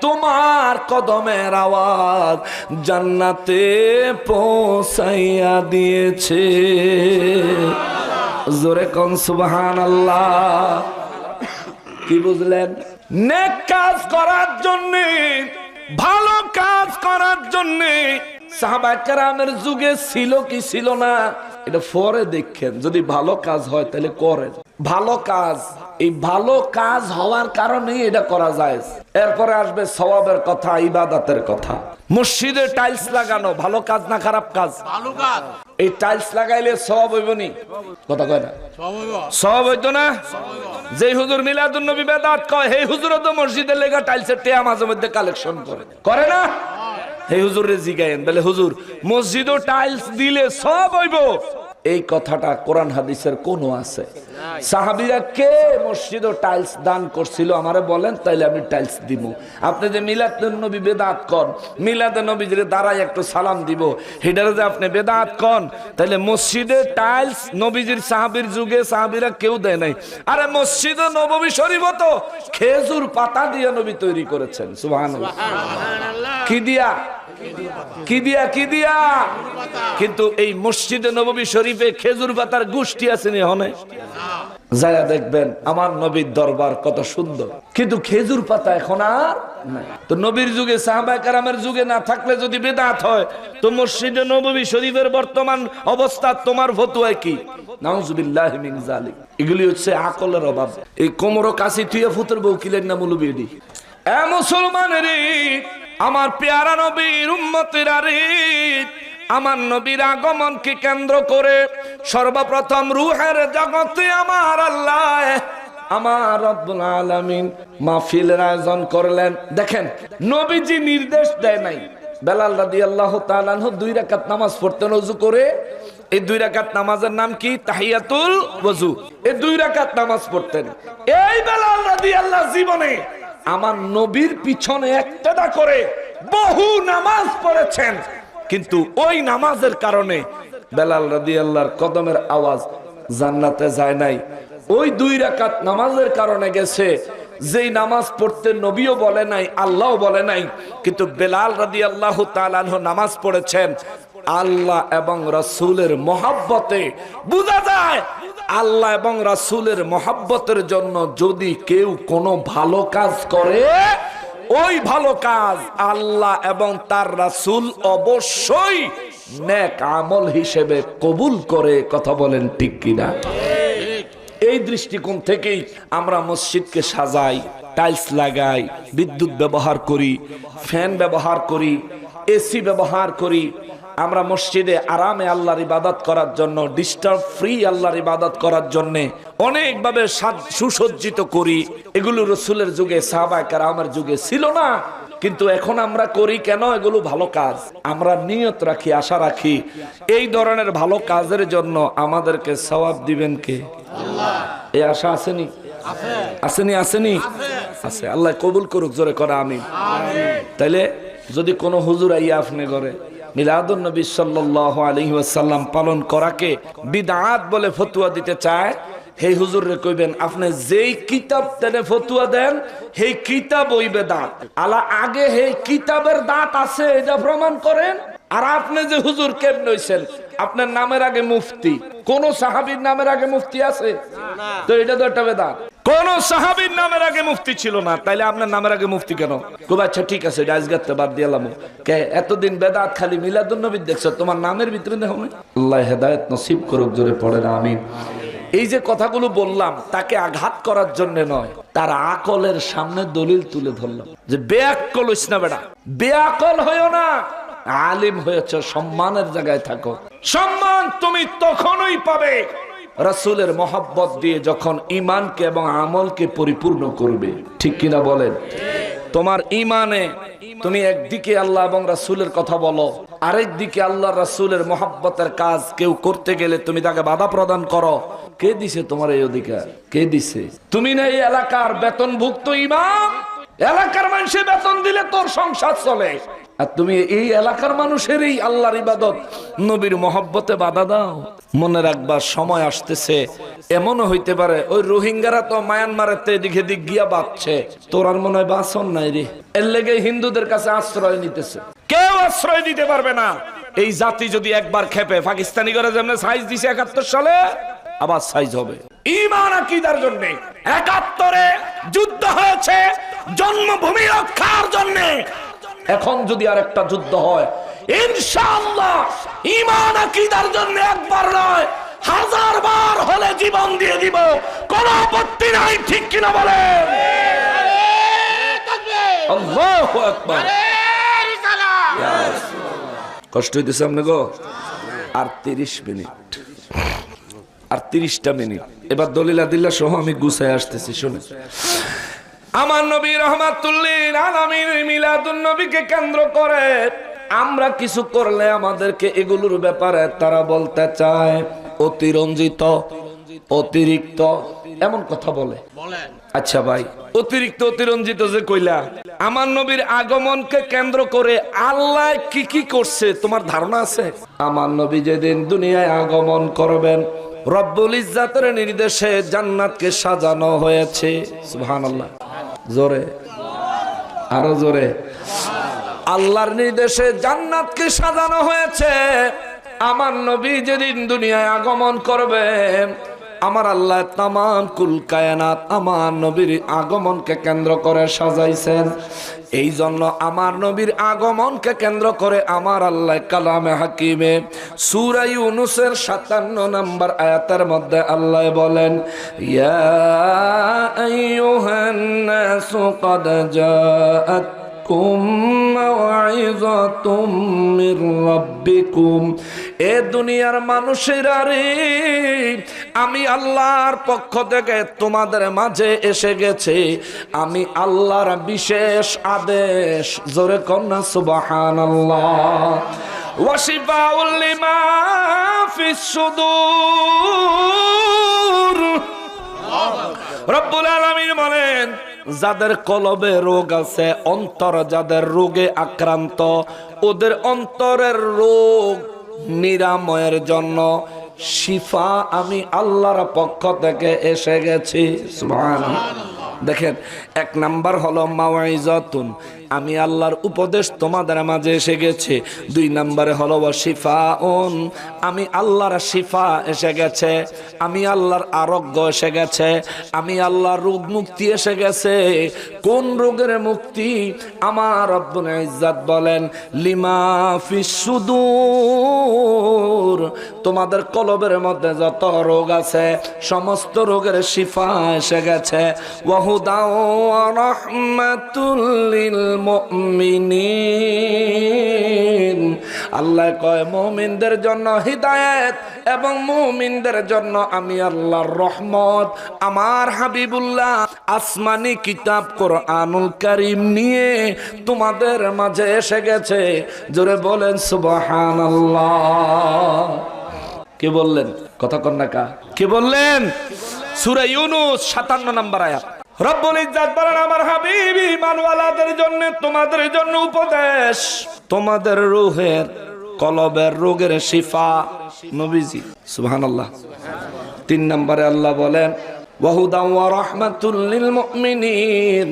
তোমার কদমের আওয়াজ জান্নাতে পৌঁছাইয়া দিয়েছে। জোরে কোন সুবহানাল্লাহ। কি বুঝলেন? নেক কাজ করার জন্য, ভালো কাজ করার জন্য সাহাবায়ে কেরামের যুগে ছিল কি ছিল না এটা পরে দেখেন। যদি ভালো কাজ হয় তাহলে করেন ভালো কাজ। এই ভালো কাজ হওয়ার কারণে এটা করা যায়। এরপরে আসবে সওয়াবের কথা, ইবাদতের কথা। মসজিদে টাইলস লাগানো ভালো কাজ না খারাপ কাজ? ভালো কাজ। এই টাইলস লাগাইলে সওয়াব হইব নি? কথা কয় না? সওয়াব হইতো না? যে হুজুর মিলাদুন নবী বেদাত কয় সেই হুজুরও তো মসজিদের লেগা টাইলসের টেয়া মাঝে মধ্যে কালেকশন করে না? এই হুজুরে জিগায়েন বলে হুজুর মসজিদও টাইলস দিলে সওয়াব হইব। এই কথাটা কোরআন হাদিসের কোন আছে? সাহাবীরা কে মসজিদে টাইলস দান করছিল আমারে বলেন, তাইলে আমি টাইলস দিব। আপনি যে মিলাদুন নবী বেদাত কন, মিলাদে নবীর দাঁড়ায় একটু সালাম দিব, হেডারে যে আপনি বেদাত কন, তাইলে মসজিদে টাইলস নবীজির সাহাবীর যুগে সাহাবীরা কেউ দেয় নাই। আরে মসজিদে নববী শরীফ তো খেজুর পাতা দিয়ে নবী তৈরি করেছেন। সুবহানাল্লাহ। কি দিয়া? কি দিয়া? কি দিয়া? কিন্তু এই মসজিদে নববী শরীফে খেজুর পাতার গোষ্ঠী আছে নি? হনে যায়া দেখবেন আমার নবীর দরবার কত সুন্দর, কিন্তু খেজুর পাতা এখন আর নাই। তো নবীর যুগে সাহাবায়ে কেরামের যুগে না থাকলে যদি বেদাত হয়, তো মসজিদে নববী শরীফের বর্তমান অবস্থা তোমার ফতোয়ায় কি? নাউজুবিল্লাহি মিন যালিক। এগুলি হচ্ছে আকলের অভাব। এই কোমর কাশি থুয়ে ফুতের বউ কিলেন না মুলুবিডি। এ মুসলমানের, আমার পেয়ারা নবীর উম্মতেরা রে, আমার নবীর আগমনকে কেন্দ্র করে সর্বপ্রথম রূহের জগতে আমার আল্লাহ, আমার রব্বুল আলামিন মাহফিলের আয়োজন করলেন। দেখেন নবীজি নির্দেশ দেয় নাই। বেলাল রাদিয়াল্লাহু তাআলা আনহু 2 রাকাত নামাজ পড়তেন ওযু করে। এই 2 রাকাত নামাজের নাম কি? তাহিয়াতুল ওযু। এই 2 রাকাত নামাজ পড়তেন। এই বেলাল রাদিয়াল্লাহু জীবনে আমার নবীর পিছনে ইক্তেদা করে বহু নামাজ পড়েছেন, কিন্তু ওই নামাজের কারণে বেলাল রাদিয়াল্লাহর কদমের আওয়াজ জান্নাতে যায় নাই। ওই 2 রাকাত নামাজের কারণে গেছে, যেই নামাজ পড়তে নবীও বলে নাই, আল্লাহও বলে নাই, কিন্তু বেলাল রাদিয়াল্লাহু তাআলা আনহু নামাজ পড়েছেন। আল্লাহ এবং রাসূলের মহব্বতে বোঝা যায়, আল্লাহ এবং রাসূলের মহব্বতের জন্য যদি কেউ কোনো ভালো কাজ করে, ওই ভালো কাজ আল্লাহ এবং তার রাসূল অবশ্যই নেক আমল হিসেবে কবুল করে। কথা বলেন ঠিক কিনা? এই দৃষ্টিকোণ থেকেই আমরা মসজিদকে সাজাই, টাইলস লাগাই, বিদ্যুৎ ব্যবহার করি, ফ্যান ব্যবহার করি, এসি ব্যবহার করি। আমরা মসজিদে আরামে আল্লাহর ইবাদত করার জন্য, ডিস্টার্ব ফ্রি আল্লাহর ইবাদত করার জন্য অনেকভাবে সুসজ্জিত করি। এগুলো রাসূলের যুগে সাহাবায়ে কেরামের যুগে ছিল না, কিন্তু এখন আমরা করি কেন? এগুলো ভালো কাজ। আমরা নিয়ত রাখি, আশা রাখি এই ধরনের ভালো কাজের জন্য আমাদেরকে সওয়াব দিবেন কে? আল্লাহ। এই আশা আসেনি? আসেনি? আসেনি? আছে। আল্লাহ কবুল করুক, জোরে করে আমিন। তাইলে যদি কোনো হুজুর আইয়া আপনি করে মিলাদুন নবী সাল্লাল্লাহু আলাইহি ওয়াসাল্লাম পালন করাকে বিদআত বলে ফতোয়া দিতে চায়, হে হুজুর রে কইবেন আপনি যেই কিতাব তেনে ফতোয়া দেন সেই কিতাব ওই বেদাত। আলা আগে সেই কিতাবের দাঁত আছে এটা প্রমাণ করেন। আর আপনি যে হুজুর কেমন হইছেন, আপনার নামের আগে মুফতি, কোন সাহাবীর নামের আগে মুফতি আছে? তো এটা তো একটা বেদাত। কোন সাহাবীর নামের আগে মুফতি ছিল না, তাইলে আপনার নামের আগে মুফতি কেন? কই আচ্ছা ঠিক আছে, আজগাতে বাদ দিলাম। কে এতদিন বেদাত খালি মিলাদুন নবী দেখছো, তোমার নামের ভিতরে দেখো না? আল্লাহ হেদায়েত নসিব করুক, জোরে পড়ে না আমিন। এই যে কথাগুলো বললাম তাকে আঘাত করার জন্য নয়, তার আকলের সামনে দলিল তুলে ধরলাম যে বেআক্কল হইস না বেটা, বেআক্কল হইও না, আলিম হয়েছ, সম্মানের জায়গায় থাকো। সম্মান তুমি তখনই পাবে রাসূলের মহব্বত দিয়ে যখন ঈমানকে এবং আমলকে পরিপূর্ণ করবে। ঠিক কিনা বলেন? তোমার ঈমানে তুমি একদিকে আল্লাহ এবং রাসূলের কথা বলো, আরেক দিকে আল্লাহ রাসূলের মহব্বতের কাজ কেউ করতে গেলে তুমি তাকে বাধা প্রদান করো। কে দিছে তোমার এই অধিকার? কে দিছে? তুমি না এই এলাকার বেতনভুক্ত ইমাম? এলাকার মানুষে বেতন দিলে তোর সংসার চলে। আর তুমি এই এলাকার মানুষেরই আল্লাহর ইবাদত নবীর মহব্বতে বাধা দাও। মনে রাখবা সময় আসতেছে, এমনও হইতে পারে ওই রোহিঙ্গারা তো মায়ানমারের এদিকে দিক গিয়া বাঁচছে, তোরার মনে হয় বাঁচন নাই রে, এর লেগে হিন্দুদের কাছে আশ্রয় নিতেছে। কেউ আশ্রয় দিতে পারবে না। এই জাতি যদি একবার খেপে, পাকিস্তানি করে যেমন সাইজ দিছে 71 সালে, আবার সাইজ হবে। ঈমান আকীদার জন্য 71-এ যুদ্ধ হয়েছে জন্মভূমি রক্ষার জন্য। এখন যদি আরেকটা যুদ্ধ হয়, ইনশাআল্লাহ ঈমান আকীদার জন্য একবার নয় 1000 বার হলে জীবন দিয়ে দিব, কোনো আপত্তি নাই। ঠিক কিনা বলেন? আল্লাহু আকবার। কষ্ট হইতেছে আপনি গো? আর 30 মিনিট, আর 30টা মিনিট। এবার দলিল আদিল্লাহ সহ আমি গুছায় আসতেছি, শুনে। আমার নবী রাহমাতুল লিল আলামিন মিলাদুন নবীকে কেন্দ্র করে আমরা কিছু করলে আমাদেরকে এগুলোর ব্যাপারে তারা বলতে চায় অতিরঞ্জিত, অতিরিক্ত, এমন কথা বলে। আচ্ছা ভাই, অতিরিক্ত অতিরঞ্জিত যে কইলা, আমার নবীর আগমনকে কেন্দ্র করে আল্লাহ কি কি করছে তোমার ধারণা আছে? আমার নবী যেদিন দুনিয়ায় আগমন করবেন, রব্বুল ইজ্জাতের নির্দেশে জান্নাতকে সাজানো হয়েছে। সুবহানাল্লাহ। জোরে, আরো জোরে। আল্লাহর নির্দেশে জান্নাতকে সাজানো হয়েছে। আমার নবী যেদিন দুনিয়ায় আগমন করবেন, আমার আল্লাহ তামাম কুল কায়নাত আমার নবীর আগমনকে কেন্দ্র করে সাজাইছেন। এই জন্য আমার নবীর আগমনকে কেন্দ্র করে আমার আল্লাহ কালামে হাকিমে সূরা ইউনূসের 57 নম্বর আয়াতের মধ্যে আল্লাহ বলেন, ইয়া আইয়ুহান নাসু ক্বাদ জাআতকুম মাওইযাতুম মির রাব্বিকুম। এ দুনিয়ার মানুষেরা রে, আমি আল্লাহর পক্ষ থেকে তোমাদের মাঝে এসে গেছে আমি আল্লাহর বিশেষ আদেশ। জোরে কন্যা সুবহানাল্লাহ। ওয়া শিফাউল লিমা ফিস সুদূর। রব্বুল আলামিন বলেন, যাদের কলবে রোগ আছে, অন্তর যাদের রোগে আক্রান্ত, ওদের অন্তরের রোগ নিরাময়ের জন্য শিফা আমি আল্লাহর পক্ষ থেকে এসে গেছি। সুবহানাল্লাহ। দেখেন, 1 নাম্বার হলো মাওয়াইজাতুন, আমি আল্লাহর উপদেশ তোমাদের মাঝে এসে গেছে। 2 নম্বরে হলো শিফাউন, আমি আল্লাহর শিফা এসে গেছে, আমি আল্লাহর আরোগ্য এসে গেছে, আমি আল্লাহর রোগ মুক্তি এসে গেছে। কোন রোগের মুক্তি? আমার রব্বুল ইজ্জাত বলেন, লিমা ফিস সুদূর, তোমাদের কলবের মধ্যে যত রোগ আছে সমস্ত রোগের শিফা এসে গেছে। ওয়া হুদা ওয়া রাহমাতুল লিল মুমিনিন। আল্লাহ কয়, মুমিনদের জন্য হিদায়াত এবং মুমিনদের জন্য আমি আল্লাহর রহমত। আমার হাবিবুল্লাহ আসমানি কিতাব কোরআনুল কারীম নিয়ে তোমাদের মাঝে এসে গেছে। জোরে বলেন সুবহানাল্লাহ। কে বললেন? কথা কন না কা? কে বললেন? সূরা ইউনূস 57 নম্বর আয়াত। রব্বুল ইজ্জাত বলেন, আমার হাবিব ঈমানওয়ালাদের জন্য তোমাদের জন্য উপদেশ, তোমাদের রূহের কলবের রোগের শিফা নবীজি। সুবহানাল্লাহ। 3 নম্বরে আল্লাহ বলেন, ওয়া হুদা ওয়া রাহমাতুল লিল মুমিনিন,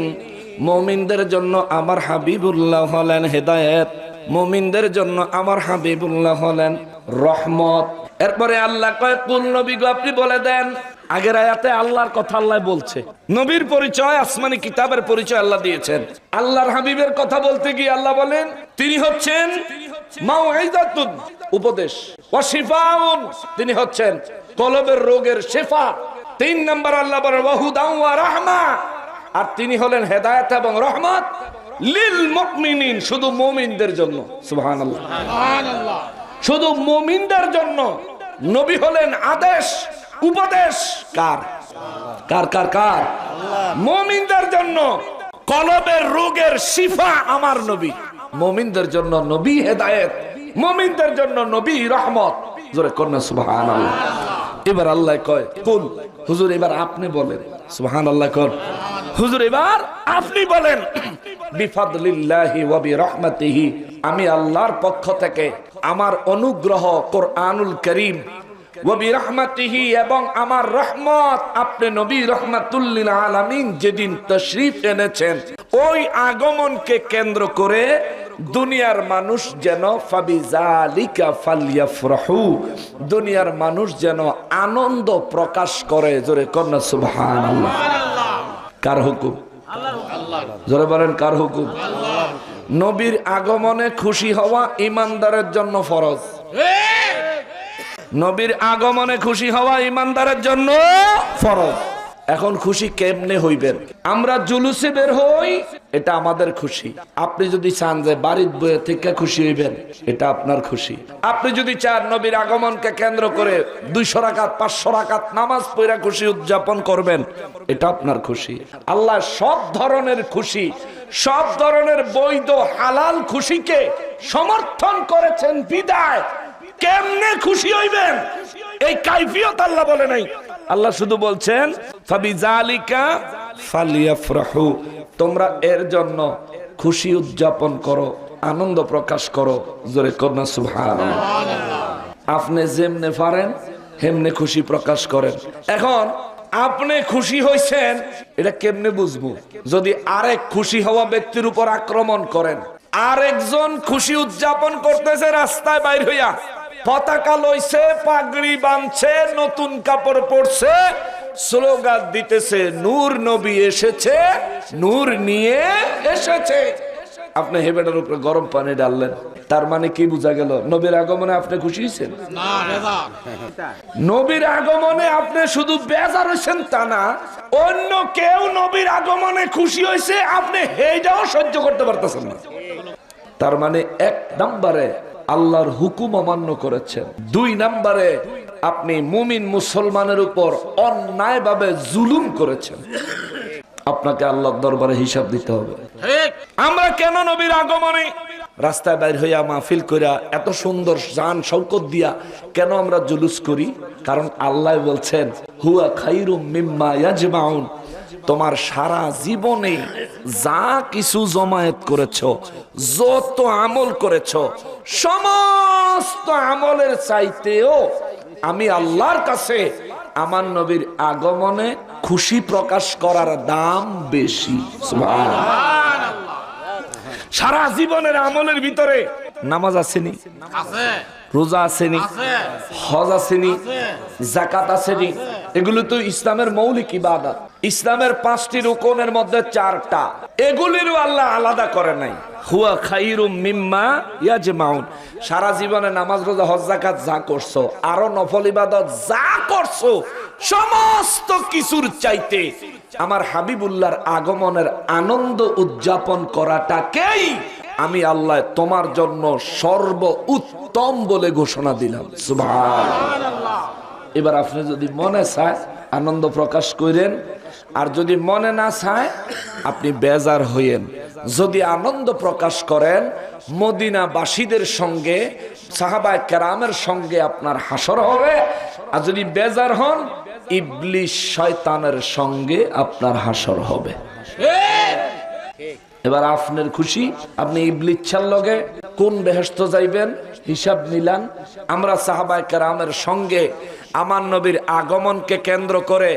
মুমিনদের জন্য আমার হাবিবুল্লাহ হলেন হেদায়েত, মুমিনদের জন্য আমার হাবিবুল্লাহ হলেন রহমত। এরপরে আল্লাহ কয়, কুল নবী গো আপনি বলে দেন। আগের আয়াতে আল্লাহর কথা আল্লাহ বলছে, নবীর পরিচয় আসমানি কিতাবের পরিচয় আল্লাহ দিয়েছেন। আল্লাহর হাবিবের কথা বলতে গিয়ে আল্লাহ বলেন তিনি হচ্ছেন মাউইজাতুন, উপদেশ, ওয়া শিফাউন, তিনি হচ্ছেন কলবের রোগের শিফা। 3 নম্বর আল্লাহ বলেন ওয়া হুদা ওয়া রাহমা, আর তিনি হলেন হেদায়েত এবং রহমত লিল মুমিনিন, শুধু মুমিনদের জন্য। সুবহানাল্লাহ, সুবহানাল্লাহ। শুধু মুমিনদের জন্য নবী হলেন আদেশ, উপদেশ। কার কার কার কার? মুমিনদের জন্য কলবের রোগের শিফা আমার নবী। মুমিনদের জন্য নবী হেদায়েত, মুমিনদের জন্য নবী রহমত। জোরে কন্যা সুবহানাল্লাহ। এবার আল্লাহ কয়, কুল হুজুর এবার আপনি বলেন। সুবহানাল্লাহ কর হুজুর, এবার আপনি বলেন। বিফাদলিল্লাহি ওয়া বিরহমাতিহি, আমি আল্লাহর পক্ষ থেকে আমার অনুগ্রহ কোরআনুল কারীম ওয়া বিরহমাতিহি এবং আমার রহমত আপনি নবী রাহমাতুল লিল আলামিন যেদিন তাশরীফ এনেছেন ওই আগমনকে কেন্দ্র করে দুনিয়ার মানুষ যেন ফাবিজালিকা ফালইফরাহু দুনিয়ার মানুষ যেন আনন্দ প্রকাশ করে। জোরে কন্না সুবহানাল্লাহ। কার হুকুম? আল্লাহর। জোরে বলেন কার হুকুম? আল্লাহর। নবীর আগমনে খুশি হওয়া ঈমানদারের জন্য ফরজ। নবীর আগমনে খুশি হওয়া ঈমানদারের জন্য ফরজ। এখন খুশি কেমনে হইবেন? আমরা জুলুসে বের হই, এটা আমাদের খুশি। আপনি যদি চান যে বাড়ির বইয়ে থেকে খুশি হইবেন, এটা আপনার খুশি। আপনি যদি চান নবীর আগমনকে কেন্দ্র করে 200 রাকাত 500 রাকাত নামাজ পড়া খুশি উদযাপন করবেন, এটা আপনার খুশি। আল্লাহ সব ধরনের খুশি, সব ধরনের বৈধ হালাল খুশিকে সমর্থন করেছেন। বিদায় কেমনে খুশি হইবেন এই কাইফিয়ত আল্লাহ বলে নাই। আল্লাহ শুধু বলছেন ফাবিজালিকা ফালইফরাহু তোমরা এর জন্য খুশি উদযাপন করো, আনন্দ প্রকাশ করো। জোরে কন্না সুবহানাল্লাহ। আপনি যেমনে পারেন হেমনে খুশি প্রকাশ করেন। এখন আপনি খুশি হইছেন এটা কেমনে বুঝবো? যদি আরেক খুশি হওয়া ব্যক্তির উপর আক্রমণ করেন, আরেকজন খুশি উদযাপন করতেছে রাস্তায় বাইর হইয়া, পতাকা লইছে, পাগড়ি বাঁধছে, নতুন কাপড় পরছে, স্লোগান দিতেছে নূর নবী এসেছে, নূর নিয়ে এসেছে। আপনি হেবেটার উপরে গরম পানি ডাললেন, তার মানে কি বোঝা গেল? নবীর আগমনে আপনি খুশি হয়েছেন? নবীর আগমনে আপনি শুধু বেজার হয়েছেন তা না, অন্য কেউ নবীর আগমনে খুশি হয়েছে, আপনি হেইটাও সহ্য করতে পারতেছেন না। তার মানে 1 নম্বরে আল্লাহর হুকুম অমান্য করেছেন, 2 নম্বরে আপনি মুমিন মুসলমানের উপর অন্যায়ভাবে জুলুম করেছেন। আপনাকে আল্লাহর দরবারে হিসাব দিতে হবে। আমরা কেন নবীর আগমনে রাস্তায় বাইর হইয়া মাহফিল কইরা এত সুন্দর জান শৌকত দিয়া কেন আমরা জুলুস করি? কারণ আল্লাহ বলছেন হুয়া খায়রুম মিম্মা ইয়াজমাউন তোমার সারা জীবনে যা কিছু জমায়েত করেছো, যত আমল করেছো, সমস্ত আমলের চাইতেও আমি আল্লাহর কাছে আমার নবীর আগমনে খুশি প্রকাশ করার দাম বেশি। সুবহানাল্লাহ। সারা জীবনের আমলের ভিতরে নামাজ আসেনি, রোজা আসেনি, হজ আসেনি, যাকাত আসেনি, এগুলো তো ইসলামের মৌলিক ইবাদত। ইসলামের 5টি রুকনের মধ্যে 4টা, এগুলিরও আল্লাহ আলাদা করে নাই। হুয়া খায়রুম মিম্মা ইয়াজমাউন সারা জীবনে নামাজ রোজা হজ যাকাত যা করছো, আরো নফল ইবাদত যা করছো, সমস্ত কিছুর চাইতে আমার হাবিবুল্লাহর আগমনের আনন্দ উদযাপন করাটাকেই আমি আল্লাহ তোমার জন্য সর্ব উত্তম বলে ঘোষণা দিলাম। সুবহানাল্লাহ। এবার আপনি যদি মনে চায় আনন্দ প্রকাশ করেন, আর যদি মনে না চায় আপনি বেজার হইয়েন। যদি আনন্দ প্রকাশ করেন মদিনাবাসীদের সঙ্গে, সাহাবায়ে কেরামের সঙ্গে আপনার হাসর হবে, আর যদি বেজার হন ইবলিস শয়তানের সঙ্গে আপনার হাসর হবে। এবার আপনার খুশি, আপনি ইবলিসের লগে কোন বেহেশত যাইবেন হিসাব নিলাম। আমরা সাহাবায়ে কেরামের সঙ্গে আমার নবীর আগমনকে কেন্দ্র করে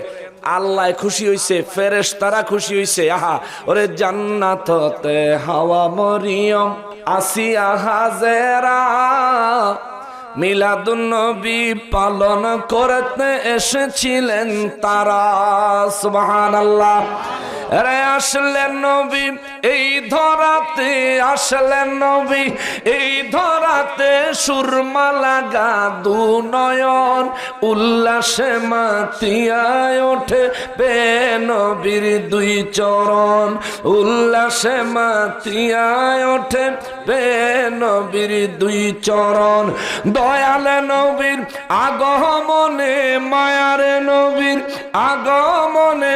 আল্লাহ খুশি হইছে, ফেরেশতারা খুশি হইছে। আহা ওরে জান্নাততে হাওয়া মরিয়ম আসিয়া হাজেরা মিলাদুন নবী পালন করতে এসেছিলেন তারা। সুবহানাল্লাহ। রে আসলেন নবী এই ধরাতে, আসলেন নবী এই ধরাতে, সুরমা লাগা দু নয়ন উল্লাসে মাতিয়ায় ওঠে বে নবীর 2 চরণ, উল্লাসে মাতিয়ায় ওঠে বে নবীর 2 চরণ। দয়ালে নবীর আগমনে, মায়ারে নবীর আগমনে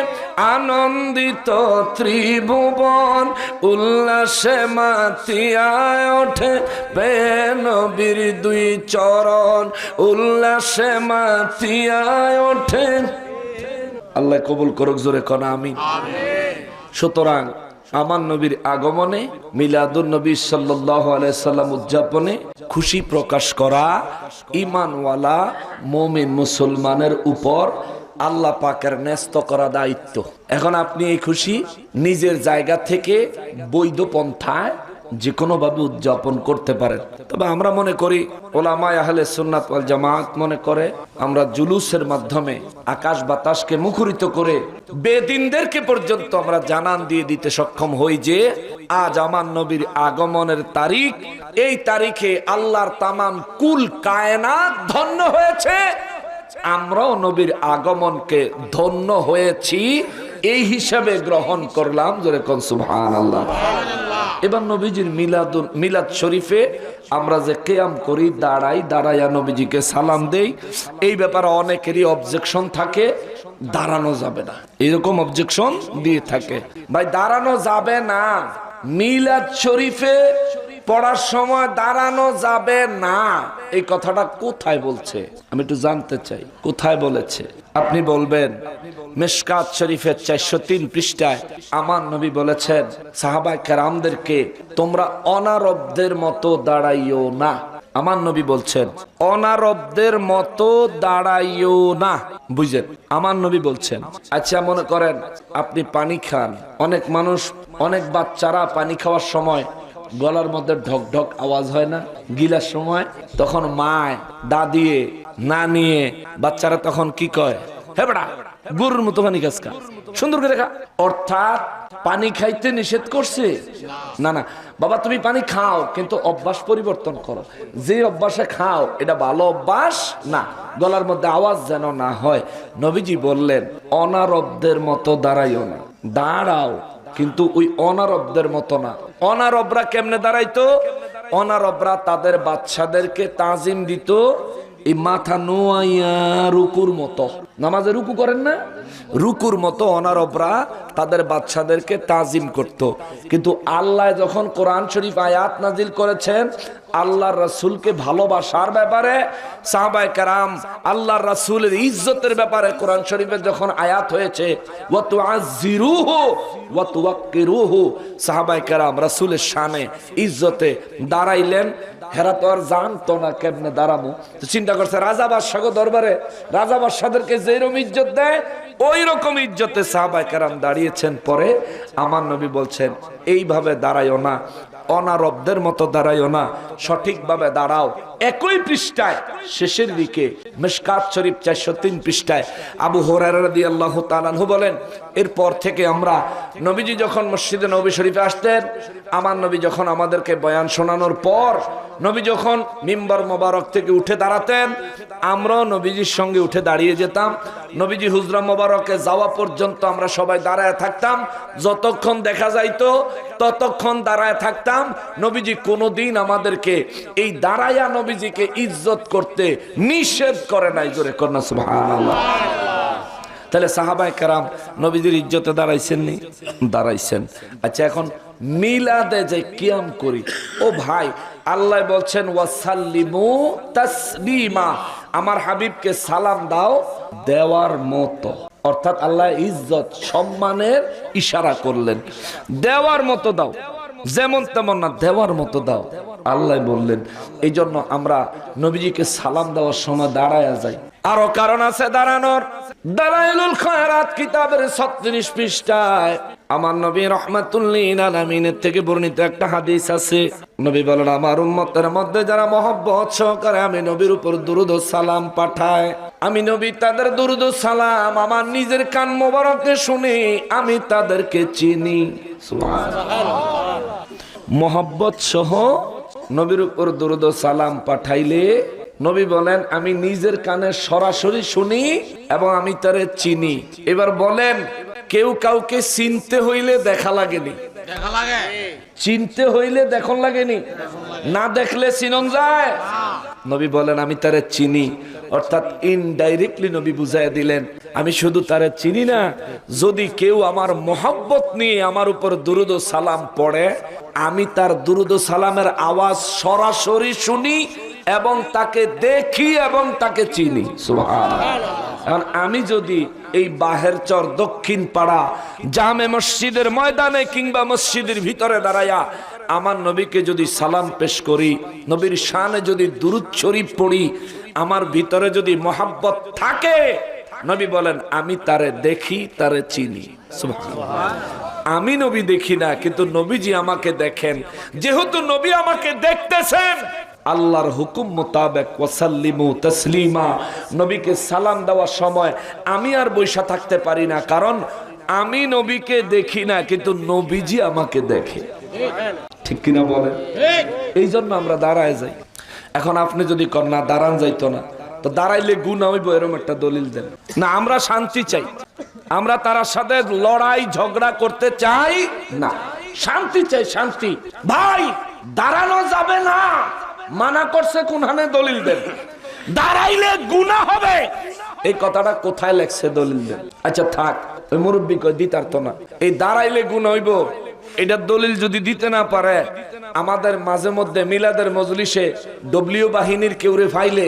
আনন্দিত ত্রিভুবন, উল্লাসে মাতিয়ায় ওঠে বে নবীর 2 চরণ, উল্লাসে মাতিয়ায় ওঠে। আল্লাহ কবুল করুক, জোরে কোন আমিন। সুতরাং আমার নবীর আগমনে মিলাদুন নবী সাল্লাল্লাহু আলাইহি সাল্লাম উদযাপনে খুশি প্রকাশ করা ঈমানওয়ালা মুমিন মুসলমানের উপর আল্লাহ পাকের ন্যস্ত করা দায়িত্ব। এখন আপনি এই খুশি নিজের জায়গা থেকে বৈধ পন্থায় যে কোনো ভাবে উদযাপন করতে পারেন। তবে আমরা মনে করি, ওলামায়ে আহলে সুন্নাত ওয়াল জামাত মনে করে, আমরা জুলুসের মাধ্যমে আকাশ বাতাসকে মুখরিত করে বেদিনদেরকে পর্যন্ত আমরা জানান দিয়ে দিতে সক্ষম হই যে আজ আমার নবীর আগমনের তারিখ। এই তারিখে আল্লাহর তামাম কুল কায়নাত ধন্য হয়েছে, আমরাও নবীর আগমনকে ধন্য হয়েছি এই হিসাবে গ্রহণ করলাম। জোরে কোন সুবহানাল্লাহ। এবার নবীজির মিলাদ শরীফে আমরা যে কিয়াম করি, দাঁড়াইয়া নবীজিকে সালাম দেই, এই ব্যাপারে অনেকেরই অবজেকশন থাকে, দাঁড়ানো যাবে না, এরকম অবজেকশন দিয়ে থাকে। ভাই দাঁড়ানো যাবে না, মিলাদ শরীফে পড়ার সময় দাঁড়ানো যাবে না, এই কথাটা কোথায় বলছে আমি একটু জানতে চাই, কোথায় বলেছে? আপনি বলবেন মিশকাত শরীফের 403 পৃষ্ঠায় আমার নবী বলেছেন সাহাবায়ে কেরামদেরকে, তোমরা অনারবদের মতো দাঁড়াইও না। আমার নবী বলছেন অনারবদের মতো দাঁড়াইও না, বুঝলেন? আমার নবী বলছেন। আচ্ছা মনে করেন আপনি পানি খান, অনেক মানুষ, অনেক বাচ্চারা পানি খাওয়ার সময় গলার মধ্যে ঢক ঢক আওয়াজ হয় না গিলার সময়? তখন মায় দাদিয়ে না নিয়ে বাচ্চারা তখন কি কয়? হে বেটা, গরুর মতো পানি খাস খা, সুন্দর করে খা। অর্থাৎ পানি খাইতে নিষেধ করছে না, না বাবা তুমি পানি খাও, কিন্তু অভ্যাস পরিবর্তন করো। যে অভ্যাসে খাও এটা ভালো অভ্যাস না, গলার মধ্যে আওয়াজ যেন না হয়। নবীজি বললেন অনারবদের মতো দাঁড়াইও না, দাঁড়াও কিন্তু ওই অনারবদের মতো না। অনারবরা কেমনে দাঁড়াইতো? অনারবরা তাদের বাচ্চাদেরকে তাজিম দিত এই মাথা নোয়াইয়া রুকুর মতো। নামাজে রুকু করেন না, রুকুর মতো অনারবরা তাদের বাচ্চাদেরকে তাজিম করত। কিন্তু আল্লাহ যখন কোরআন শরীফ আয়াত নাজিল করেছেন আল্লাহর রাসূলকে ভালোবাসার ব্যাপারে, সাহাবায়ে কেরাম আল্লাহর রাসূলের ইজ্জতের ব্যাপারে কোরআন শরীফের যখন আয়াত হয়েছে ওয়া তুআযজিরুহু ওয়া তুওয়াক্কিরুহু, সাহাবায়ে কেরাম রাসূলের শানে ইজ্জতে দাঁড়াইলেন। হেরা তো আর জানতো না কেমনে দাঁড়াবো, তো চিন্তা করছে রাজা বাদশাহ দরবারে রাজা বাদশাদেরকে যেরকম ইজ্জত দেয় ওই রকম ইজ্জতে সাহাবায়ে কেরাম দাঁড়িয়েছেন। পরে আমার নবী বলছেন এইভাবে দাঁড়াইও না, অনারবদের মতো দাঁড়াইও না, সঠিকভাবে দাঁড়াও। একই পৃষ্ঠায় শেষের দিকে মিশকাত শরীফ 403 পৃষ্ঠায় আবু হুরায়রা রাদিয়াল্লাহু তাআলা আনহু বলেন, এরপর থেকে আমরা নবীজি যখন মসজিদে নববী শরীফে আসতেন, আমার নবী যখন আমাদেরকে বয়ান শোনানোর পর নবী যখন মিম্বার মোবারক থেকে উঠে দাঁড়াতেন, আমরাও নবীজির সঙ্গে উঠে দাঁড়িয়ে যেতাম। নবীজি হুজরা মোবারকে যাওয়া পর্যন্ত আমরা সবাই দাঁড়ায় থাকতাম, যতক্ষণ দেখা যাইতো ততক্ষণ দাঁড়ায় থাকতাম। নবীজি কোনোদিন আমাদেরকে এই দাঁড়ায়া নবীজিকে ইজ্জত করতে নিষেধ করে নাই। জোরে কর না সুবহানাল্লাহ। তাহলে সাহাবায়ে কেরাম নবীজির ইজ্জতে দাঁড়াইছেন নি? দাঁড়াইছেন। আচ্ছা এখন মিলাদে যে কিয়াম করি, ও ভাই আল্লাহ বলছেন ওয়াসাল্লিমু তাসলিমা, আমার হাবিবকে সালাম দাও দেওয়ার মতো। অর্থাৎ আল্লাহ ইজ্জত সম্মানের ইশারা করলেন, দেওয়ার মতো দাও, যেমন তেমন না, দেওয়ার মতো দাও আল্লাহ বললেন। এই জন্য আমরা নবীজিকে সালাম দেওয়ার সময় দাঁড়ায়া যাই। আরো কারণ আছে দাঁড়ানোর। দালাইলুল খায়রাত কিতাবের 36 পৃষ্ঠায় আমার নবী রাহমাতুল লিল আলামিনের থেকে বর্ণিত একটা হাদিস আছে। নবী বলেন আমার উম্মতের মধ্যে যারা মহব্বত সহকারে আমি নবীর উপর দুরূদ ও সালাম পাঠায়, আমি নবী তাদের দুরূদ ও সালাম আমার নিজের কান মোবারকে শুনি, আমি তাদেরকে চিনি। সুবহানাল্লাহ। মহব্বত সহ নবীর উপর দুরূদ ও সালাম পাঠাইলে নবী বলেন আমি নিজের কানে সরাসরি শুনি এবং আমি তারে চিনি। এবার বলেন কেউ কাউকে চিনতে হইলে দেখা লাগেনি, চিনতে হইলে দেখুন লাগেনি, না দেখলে চিনন যায়? নবী বলেন আমি তারে চিনি। অর্থাৎ ইনডাইরেক্টলি নবী বুঝাই দিলেন আমি শুধু তারে চিনি না, যদি কেউ আমার মহব্বত নিয়ে আমার উপর দুরূদ ও সালাম পড়ে, আমি তার দুরূদ ও সালামের আওয়াজ সরাসরি শুনি এবং তাকে দেখি এবং তাকে চিনি। সুবহানাল্লাহ। এখন আমি যদি এই বাহের চর দক্ষিণ পাড়া জামে মসজিদের ময়দানে কিংবা মসজিদের ভিতরে দাঁড়ায়া আমার নবীকে যদি সালাম পেশ করি, নবীর শানে যদি দুরূদ শরীফ পড়ি, আমার ভিতরে যদি মহাব্বত থাকে, নবী বলেন আমি তারে দেখি, তারে চিনি। সুবহানাল্লাহ। আমি নবী দেখি না, কিন্তু নবীজি আমাকে দেখেন। যেহেতু নবী আমাকে দেখতেছেন, আল্লাহর হুকুম মোতাবেক ওয়াসাল্লিমু তাসলিমা, নবীকে সালাম দেওয়ার সময় আমি আর বৈশা থাকতে পারি না, কারণ আমি নবীকে দেখি না, কিন্তু নবীজি আমাকে দেখে। ঠিক কিনা বলেন? এই জন্য আমরা দাঁড়ায় যাই। এখন আপনি যদি কর না দাঁড়ান যাইতো না, তো দাঁড়াইলে গুনাহ হইব, এরকম একটা দলিল দেন না। আমরা শান্তি চাই, আমরা তার সাথে লড়াই ঝগড়া করতে চাই না, শান্তি চাই, শান্তি। ভাই দাঁড়ানো যাবে না, মানা করছে কোনখানে দলিল দেন। দাঁড়াইলে গুনাহ হবে, এই কথাটা কোথায় লেখছে? দলিল দেন। আচ্ছা থাক, ওই মুরব্বী কই দিতার তো না, এই দাঁড়াইলে গুনাহ হইব এটা দলিল যদি দিতে না পারে, আমাদের মাঝে মধ্যে মিলাদের মজলিসে ডব্লিউ বাহিনীর কেউরে ফাইলে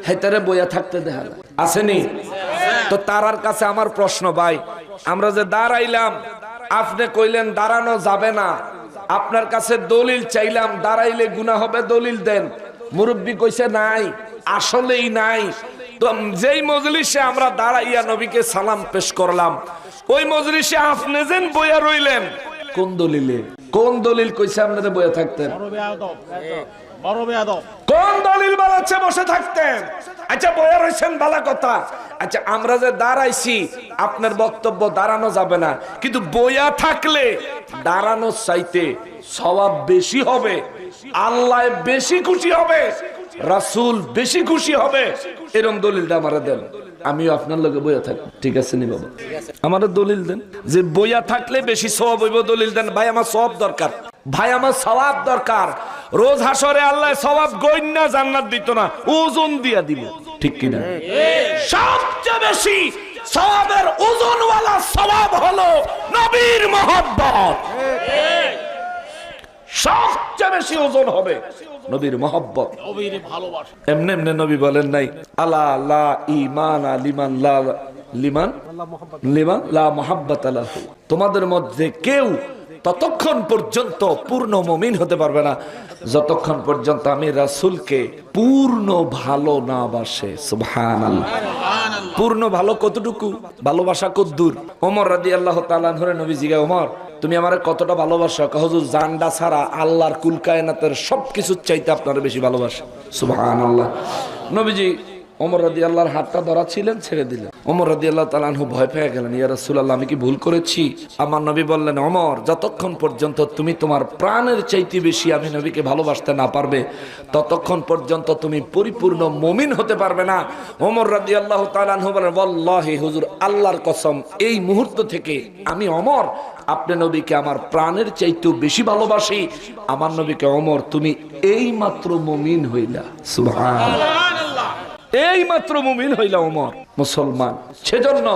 হেতারে বইয়া থাকতে দেখা যায়, আসেনি? তো তারার কাছে আমার প্রশ্ন, ভাই আমরা যে দাঁড়াইলাম, আপনি কইলেন দাঁড়ানো যাবে না, আপনার কাছে দলিল চাইলাম দাঁড়াইলে গুনাহ হবে, দলিল দেন। মুরব্বী কইছে নাই, আসলেই নাই। তো যেই মজলিসে আমরা দাঁড়াইয়া নবীকে সালাম পেশ করলাম, ওই মজলিসে আপনি যেন বইয়া রইলেন, কোন দলিলে? কোন দলিল কইছে আপনাদের বইয়া থাকতেন? কোন দলিল বলাচ্ছে বসে থাকতেন? আচ্ছা বইয়া রইছেন ভালো কথা। আচ্ছা আমরা যে দাঁড়াইছি, আপনার বক্তব্য দাঁড়ানো যাবে না, কিন্তু বইয়া থাকলে দাঁড়ানোর চাইতে সওয়াব বেশি হবে, আল্লাহ বেশি খুশি হবে, রাসূল বেশি খুশি হবে, এরকম দলিলটা আমারে দেন, আমিও আপনার লগে বইয়া থাকবো। ঠিক আছে নি বাবা? আমার দলিল দেন যে বইয়া থাকলে বেশি সওয়াব হইব, দলিল দেন। ভাই আমার সওয়াব দরকার, ভাই আমার সওয়াব দরকার। রোজ হাসরে আল্লাহ সওয়াব গইন্না জান্নাত দিত না, ওজন দিয়া দিব। ঠিক কি না? সবচেয়ে বেশি সওয়াবের ওজনওয়ালা সওয়াব হলো নবীর মহব্বত। সবচেয়ে বেশি ওজন হবে নবীর মহব্বত, নবীর ভালোবাসা। এমনি এমনি নবী বলেন নাই আলা লা ঈমান লিমান লা লিমান লিমান লা মুহাব্বাত লাহু, তোমাদের মধ্যে কেউ ততক্ষণ পর্যন্ত পূর্ণ মুমিন হতে পারবে না যতক্ষণ পর্যন্ত আমি রাসূলকে পূর্ণ ভালো না বাসে। সুবহানাল্লাহ। পূর্ণ ভালো কতটুকু? ভালোবাসা কতদূর? ওমর রাদিয়াল্লাহু তাআলা আনহু নবী জিজ্ঞাসা, ওমর তুমি আমারে কতটা ভালোবাসো? হুজুর জানডা ছাড়া আল্লাহর কুল কায়নাতের সবকিছু চাইতে আপনারা বেশি ভালোবাসে। সুবহানাল্লাহ। নবীজি ওমর রাদিয়াল্লাহর হাতটা ধরা ছিলেন, ছেড়ে দিলেন। ওমর রাদিয়াল্লাহু তাআলা আনহু ভয় পেয়ে গেলেন, ইয়া রাসূলুল্লাহ আমি কি ভুল করেছি? আমার নবী বললেন, ওমর যতক্ষণ পর্যন্ত তুমি তোমার প্রাণের চাইতে বেশি আমি নবীকে ভালোবাসতে না পারবে, ততক্ষণ পর্যন্ত তুমি পরিপূর্ণ মুমিন হতে পারবে না। ওমর রাদিয়াল্লাহু তাআলা আনহু বলেন, ওয়াল্লাহি হুজুর আল্লাহর কসম, এই মুহূর্ত থেকে আমি ওমর আপনি নবীকে আমার প্রাণের চাইতেও বেশি ভালোবাসি। আমার নবীকে, ওমর তুমি এই মাত্র মুমিন হইলা। সুবহানাল্লাহ। এই মাত্র মুমিন হইলা ওমর, মুসলমান। সেজন্য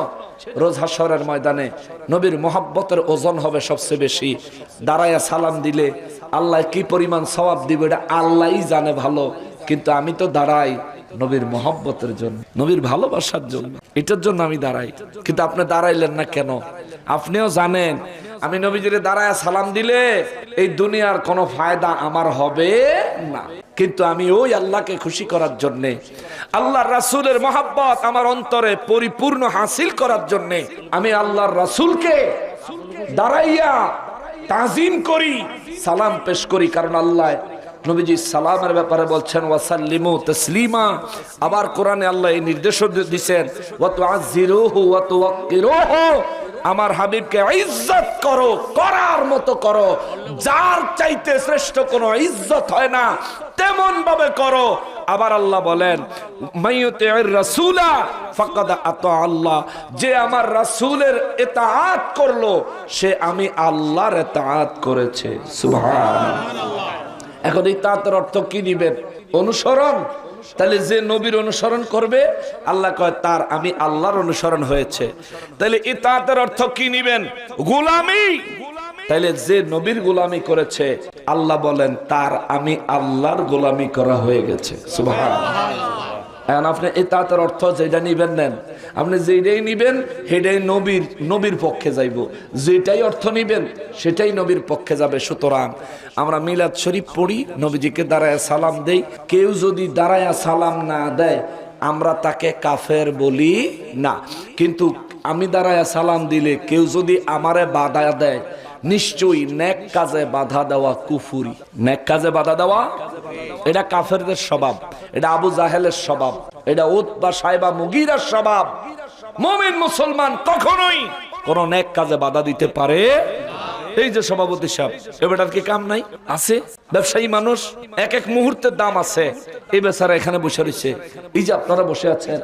রোজ হাশরের ময়দানে নবীর মহব্বতের ওজন হবে সবচেয়ে বেশি। দাঁড়ায়া সালাম দিলে আল্লাহ কি পরিমাণ সওয়াব দিবে এটা আল্লাহই জানে ভালো, কিন্তু আমি তো দাঁড়াই নবীর মহব্বতের জন্য, নবীর ভালোবাসার জন্য, এটার জন্য আমি দাঁড়াই। কিন্তু আপনি দাঁড়াইলেন না কেন? আপনিও জানেন আমি নবীজিরে দাঁড়ায় সালাম দিলে এই দুনিয়ার কোনো ফায়দা আমার হবে না, কিন্তু আমি ওই আল্লাহকে খুশি করার জন্যে, আল্লাহর রাসূলের মহব্বত আমার অন্তরে পরিপূর্ণ হাসিল করার জন্যে আমি আল্লাহর রাসূলকে দাঁড়াইয়া তাজিম করি, সালাম পেশ করি। কারণ আল্লাহ নবীজি সালামের ব্যাপারে বলছেন ওয়াসাল্লিমু তাসলিমা। আবার কোরআনে আল্লাহ এই নির্দেশ দিয়েছেন ওয়া তুআযিরুহু ওয়া তুওয়াক্কিরুহু, আমার হাবিবকে ইজ্জত করো, করার মতো করো, যার চাইতে শ্রেষ্ঠ কোনো ইজ্জত হয় না তেমন ভাবে করো। আবার আল্লাহ বলেন মাইয়ুতির রাসূলা ফাকাদ আতা আল্লাহ, যে আমার রাসূলের ইতাআত করলো সে আমি আল্লাহর ইতাআত করেছে। সুবহানাল্লাহ। এখন ইতাআতের অর্থ কি দিবেন? অনুসরণ। তাহলে যে নবীর অনুসরণ করবে আল্লাহ কয় তার আমি আল্লাহর অনুসরণ হয়েছে। তাহলে ইতাআতের অর্থ কি নিবেন? গোলামি। তাইলে যে নবীর গোলামি করেছে আল্লাহ বলেন তার আমি আল্লাহর গোলামি করা হয়ে গেছে। সুবহানাল্লাহ। এখন আপনি এতাতের অর্থ যেটা নিবেন নেন, আপনি যেটাই নিবেন সেটাই নবীর পক্ষে যাইব, যেটাই অর্থ নিবেন সেটাই নবীর পক্ষে যাবে। সুতরাং আমরা মিলাদ শরীফ পড়ি, নবীজিকে দাঁড়ায় সালাম দেই। কেউ যদি দাঁড়ায় সালাম না দেয় আমরা তাকে কাফের বলি না, কিন্তু আমি দাঁড়ায় সালাম দিলে কেউ যদি আমারে বাধা দেয় নিশ্চয়ই নেক কাজে বাধা দেওয়া কুফুরি। নেক কাজে বাধা দেওয়া এটা কাফেরদের স্বভাব, এটা আবু জাহেলের স্বভাব, এটা উতবা সাইবা মুগীরার স্বভাব। মুমিন মুসলমান কখনোই কোন নেক কাজে বাধা দিতে পারে। এই যে সভাপতি সাহেব, এবারটার কি কাম নাই? আছে ব্যবসায়ী মানুষ, এক এক মুহূর্তের দাম আছে। এই বেচারা এখানে বসে রয়েছে, এই যে আপনারা বসে আছেন,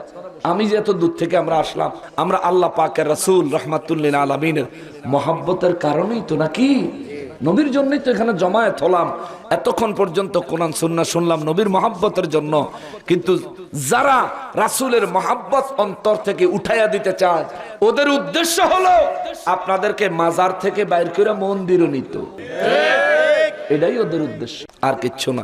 আমি যে এত দূর থেকে আমরা আসলাম, আমরা আল্লাহ পাকের রাসূল রাহমাতুল্লিল আলামিনের মহব্বতের কারণেই তো, নাকি? নবীর জন্যই তো এখানে জমায়েত হলাম, এতক্ষণ পর্যন্ত কোরআন সুন্নাহ শুনলাম নবীর মহব্বতের জন্য। কিন্তু যারা রাসূলের মহব্বত অন্তর থেকে উঠাইয়া দিতে চায় ওদের উদ্দেশ্য হলো আপনাদেরকে মাজার থেকে বাইর করে মন্দিরে নিত, এটাই ওদের উদ্দেশ্য, আর কিচ্ছু না।